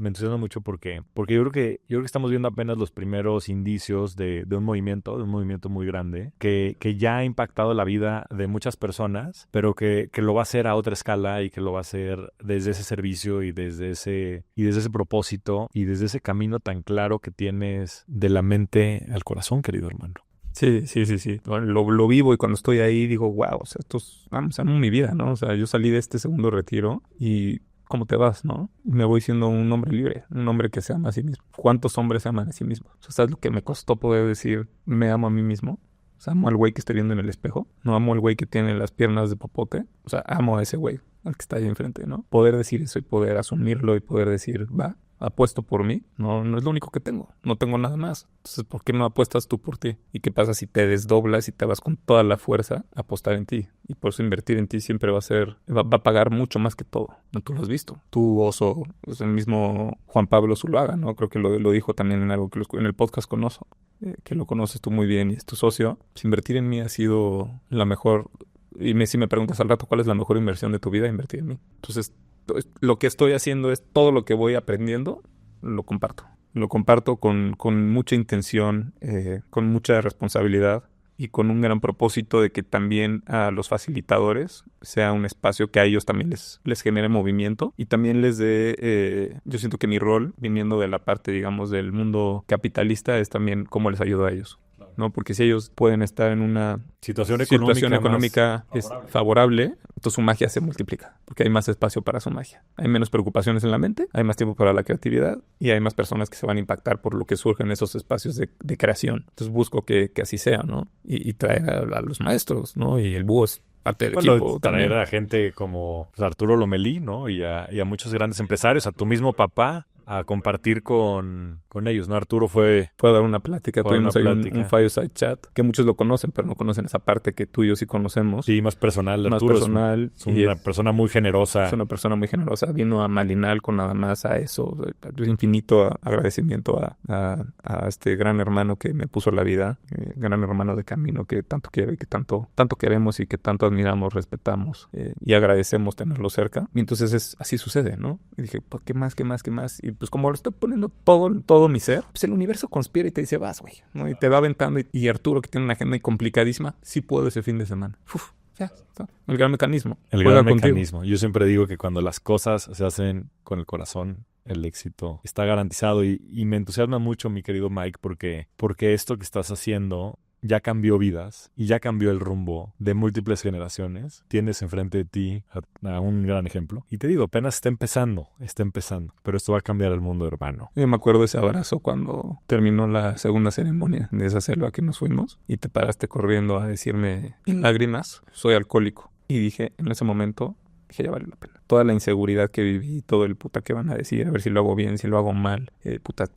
entusiasma mucho porque yo creo que estamos viendo apenas los primeros indicios de un movimiento muy grande que ya ha impactado la vida de muchas personas, pero que lo va a hacer a otra escala y que lo va a hacer desde ese servicio y desde ese propósito y desde ese camino tan claro que tienes de la mente al corazón, querido hermano.
Sí. Lo vivo y cuando estoy ahí digo, wow, o sea, amo mi vida, ¿no? O sea, yo salí de este segundo retiro y ¿cómo te vas, no? Me voy siendo un hombre libre, un hombre que se ama a sí mismo. ¿Cuántos hombres se aman a sí mismos? O sea, ¿sabes lo que me costó poder decir, me amo a mí mismo? O sea, amo al güey que estoy viendo en el espejo. No amo al güey que tiene las piernas de popote. O sea, amo a ese güey, al que está ahí enfrente, ¿no? Poder decir eso y poder asumirlo y poder decir, va, apuesto por mí. No es lo único que tengo. No tengo nada más. Entonces, ¿por qué no apuestas tú por ti? ¿Y qué pasa si te desdoblas y te vas con toda la fuerza a apostar en ti? Y por eso invertir en ti siempre va a pagar mucho más que todo. ¿No? Tú lo has visto. Tú, Oso, pues el mismo Juan Pablo Zuluaga, ¿no? Creo que lo dijo también en algo que en el podcast con Oso, que lo conoces tú muy bien y es tu socio. Pues invertir en mí ha sido la mejor. Y si me preguntas al rato cuál es la mejor inversión de tu vida, invertir en mí. Entonces, lo que estoy haciendo es todo lo que voy aprendiendo, lo comparto. Lo comparto con mucha intención, con mucha responsabilidad y con un gran propósito de que también a los facilitadores sea un espacio que a ellos también les genere movimiento y también les dé, yo siento que mi rol, viniendo de la parte, digamos, del mundo capitalista, es también cómo les ayudo a ellos, ¿no? Porque si ellos pueden estar en una situación económica favorable, entonces su magia se multiplica, porque hay más espacio para su magia. Hay menos preocupaciones en la mente, hay más tiempo para la creatividad y hay más personas que se van a impactar por lo que surgen en esos espacios de creación. Entonces busco que así sea, ¿no? Y traer a los maestros, ¿no? Y el búho es parte del equipo.
Traer a gente como Arturo Lomelí, ¿no? Y a muchos grandes empresarios, a tu mismo papá, a compartir con ellos, ¿no? Arturo fue
a dar una plática, tuvimos ahí un fireside chat, que muchos lo conocen, pero no conocen esa parte que tú y yo sí conocemos.
Sí, más personal.
Más
Arturo
personal.
Es una persona muy generosa.
Es una persona muy generosa. Vino a Malinal con nada más a eso. Infinito agradecimiento a este gran hermano que me puso la vida, gran hermano de camino que tanto quiero y que tanto queremos y que tanto admiramos, respetamos y agradecemos tenerlo cerca. Y entonces así sucede, ¿no? Y dije, pues, ¿qué más? Y pues como lo estoy poniendo todo mi ser, pues el universo conspira y te dice, vas, güey, ¿no? Y te va aventando. Y Arturo, que tiene una agenda complicadísima, sí puedo ese fin de semana. Ya, está. El gran mecanismo.
Yo siempre digo que cuando las cosas se hacen con el corazón, el éxito está garantizado. Y me entusiasma mucho, mi querido Mike, porque esto que estás haciendo ya cambió vidas y ya cambió el rumbo de múltiples generaciones. Tienes enfrente de ti a un gran ejemplo. Y te digo, apenas está empezando, pero esto va a cambiar el mundo, hermano.
Yo me acuerdo de ese abrazo cuando terminó la segunda ceremonia de esa selva que nos fuimos y te paraste corriendo a decirme en lágrimas, soy alcohólico. Y dije, en ese momento, ya vale la pena. Toda la inseguridad que viví, todo el puta que van a decir, a ver si lo hago bien, si lo hago mal,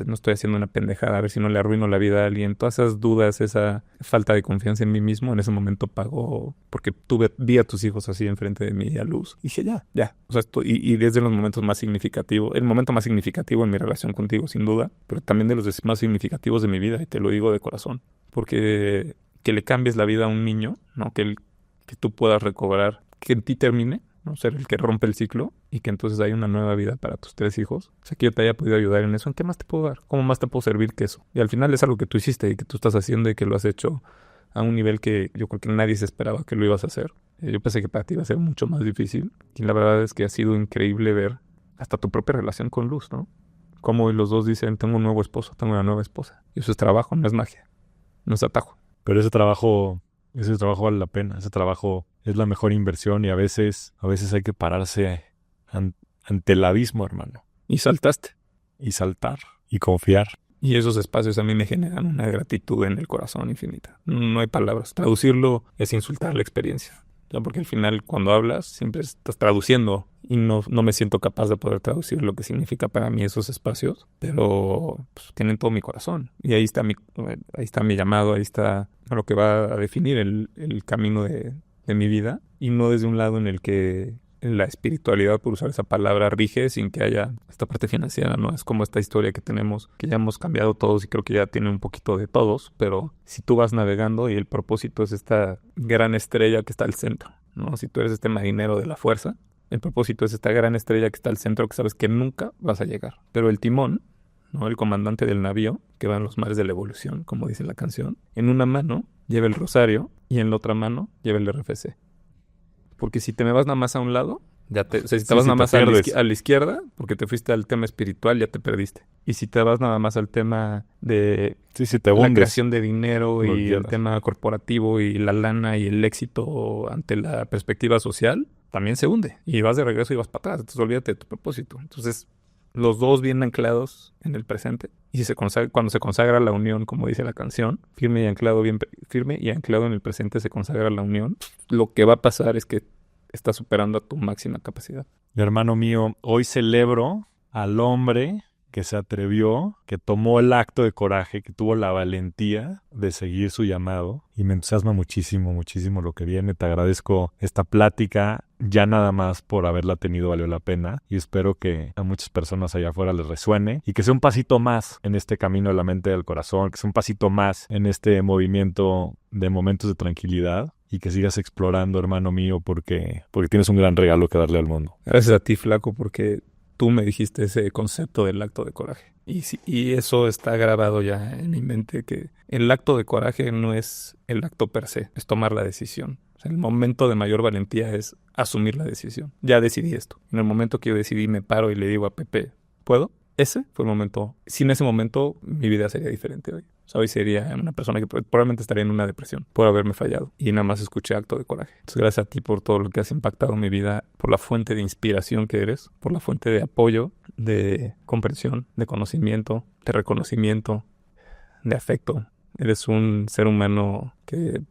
no estoy haciendo una pendejada, a ver si no le arruino la vida a alguien. Todas esas dudas, esa falta de confianza en mí mismo, en ese momento pagó, porque vi a tus hijos así enfrente de mí a luz. Y dije, ya. O sea, y desde los momentos más significativos, el momento más significativo en mi relación contigo, sin duda, pero también de los más significativos de mi vida, y te lo digo de corazón. Porque que le cambies la vida a un niño, ¿no? Que tú puedas recobrar, que en ti termine, ¿no? Ser el que rompe el ciclo y que entonces hay una nueva vida para tus 3 hijos. O sea, que yo te haya podido ayudar en eso. ¿En qué más te puedo dar? ¿Cómo más te puedo servir que eso? Y al final es algo que tú hiciste y que tú estás haciendo y que lo has hecho a un nivel que yo creo que nadie se esperaba que lo ibas a hacer. Yo pensé que para ti iba a ser mucho más difícil. Y la verdad es que ha sido increíble ver hasta tu propia relación con Luz, ¿no? Como hoy los dos dicen, tengo un nuevo esposo, tengo una nueva esposa. Y eso es trabajo, no es magia, no es atajo.
Pero ese trabajo vale la pena. Ese trabajo es la mejor inversión y a veces hay que pararse ante el abismo, hermano.
Y saltaste.
Y saltar y confiar.
Y esos espacios a mí me generan una gratitud en el corazón infinita. No hay palabras. Traducirlo es insultar la experiencia. O sea, porque al final cuando hablas siempre estás traduciendo y no me siento capaz de poder traducir lo que significa para mí esos espacios, pero pues, tienen todo mi corazón. Y ahí está mi llamado, ahí está lo que va a definir el camino de mi vida. Y no desde un lado en el que la espiritualidad, por usar esa palabra, rige sin que haya esta parte financiera, ¿no? Es como esta historia que tenemos, que ya hemos cambiado todos y creo que ya tiene un poquito de todos, pero si tú vas navegando y el propósito es esta gran estrella que está al centro, ¿no? Si tú eres este marinero de la fuerza, el propósito es esta gran estrella que está al centro que sabes que nunca vas a llegar. Pero el timón, ¿no? El comandante del navío, que va en los mares de la evolución, como dice la canción, en una mano lleva el rosario y en la otra mano lleva el RFC. Porque si te me vas nada más a un lado, si te vas nada más a la izquierda, porque te fuiste al tema espiritual, ya te perdiste. Y si te vas nada más al tema de la creación de dinero y el tema corporativo y la lana y el éxito ante la perspectiva social, también se hunde. Y vas de regreso y vas para atrás. Entonces olvídate de tu propósito. Entonces los dos bien anclados en el presente. Y cuando se consagra la unión, como dice la canción, firme y anclado en el presente se consagra la unión. Lo que va a pasar es que estás superando a tu máxima capacidad.
Hermano mío, hoy celebro al hombre que se atrevió, que tomó el acto de coraje, que tuvo la valentía de seguir su llamado. Y me entusiasma muchísimo, muchísimo lo que viene. Te agradezco esta plática. Ya nada más por haberla tenido valió la pena. Y espero que a muchas personas allá afuera les resuene. Y que sea un pasito más en este camino de la mente y del corazón. Que sea un pasito más en este movimiento de momentos de tranquilidad. Y que sigas explorando, hermano mío, porque tienes un gran regalo que darle al mundo.
Gracias a ti, flaco, porque tú me dijiste ese concepto del acto de coraje. Y eso está grabado ya en mi mente, que el acto de coraje no es el acto per se, es tomar la decisión. O sea, el momento de mayor valentía es asumir la decisión. Ya decidí esto. En el momento que yo decidí, me paro y le digo a Pepe, ¿puedo? Ese fue el momento. Sin ese momento, mi vida sería diferente hoy. O sea, hoy sería una persona que probablemente estaría en una depresión por haberme fallado. Y nada más escuché acto de coraje. Entonces, gracias a ti por todo lo que has impactado en mi vida, por la fuente de inspiración que eres, por la fuente de apoyo, de comprensión, de conocimiento, de reconocimiento, de afecto. Eres un ser humano que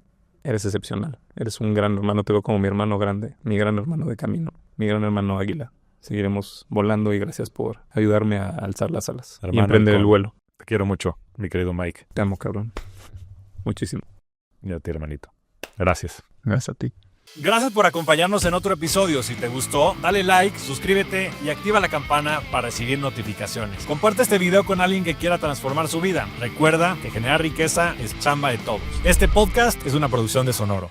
eres excepcional. Eres un gran hermano. Te veo como mi hermano grande, mi gran hermano de camino, mi gran hermano águila. Seguiremos volando y gracias por ayudarme a alzar las alas y emprender el vuelo.
Te quiero mucho, mi querido Mike.
Te amo, cabrón. Muchísimo.
Y a ti, hermanito. Gracias.
Gracias a ti.
Gracias por acompañarnos en otro episodio. Si te gustó, dale like, suscríbete y activa la campana para recibir notificaciones. Comparte este video con alguien que quiera transformar su vida. Recuerda que generar riqueza es chamba de todos. Este podcast es una producción de Sonoro.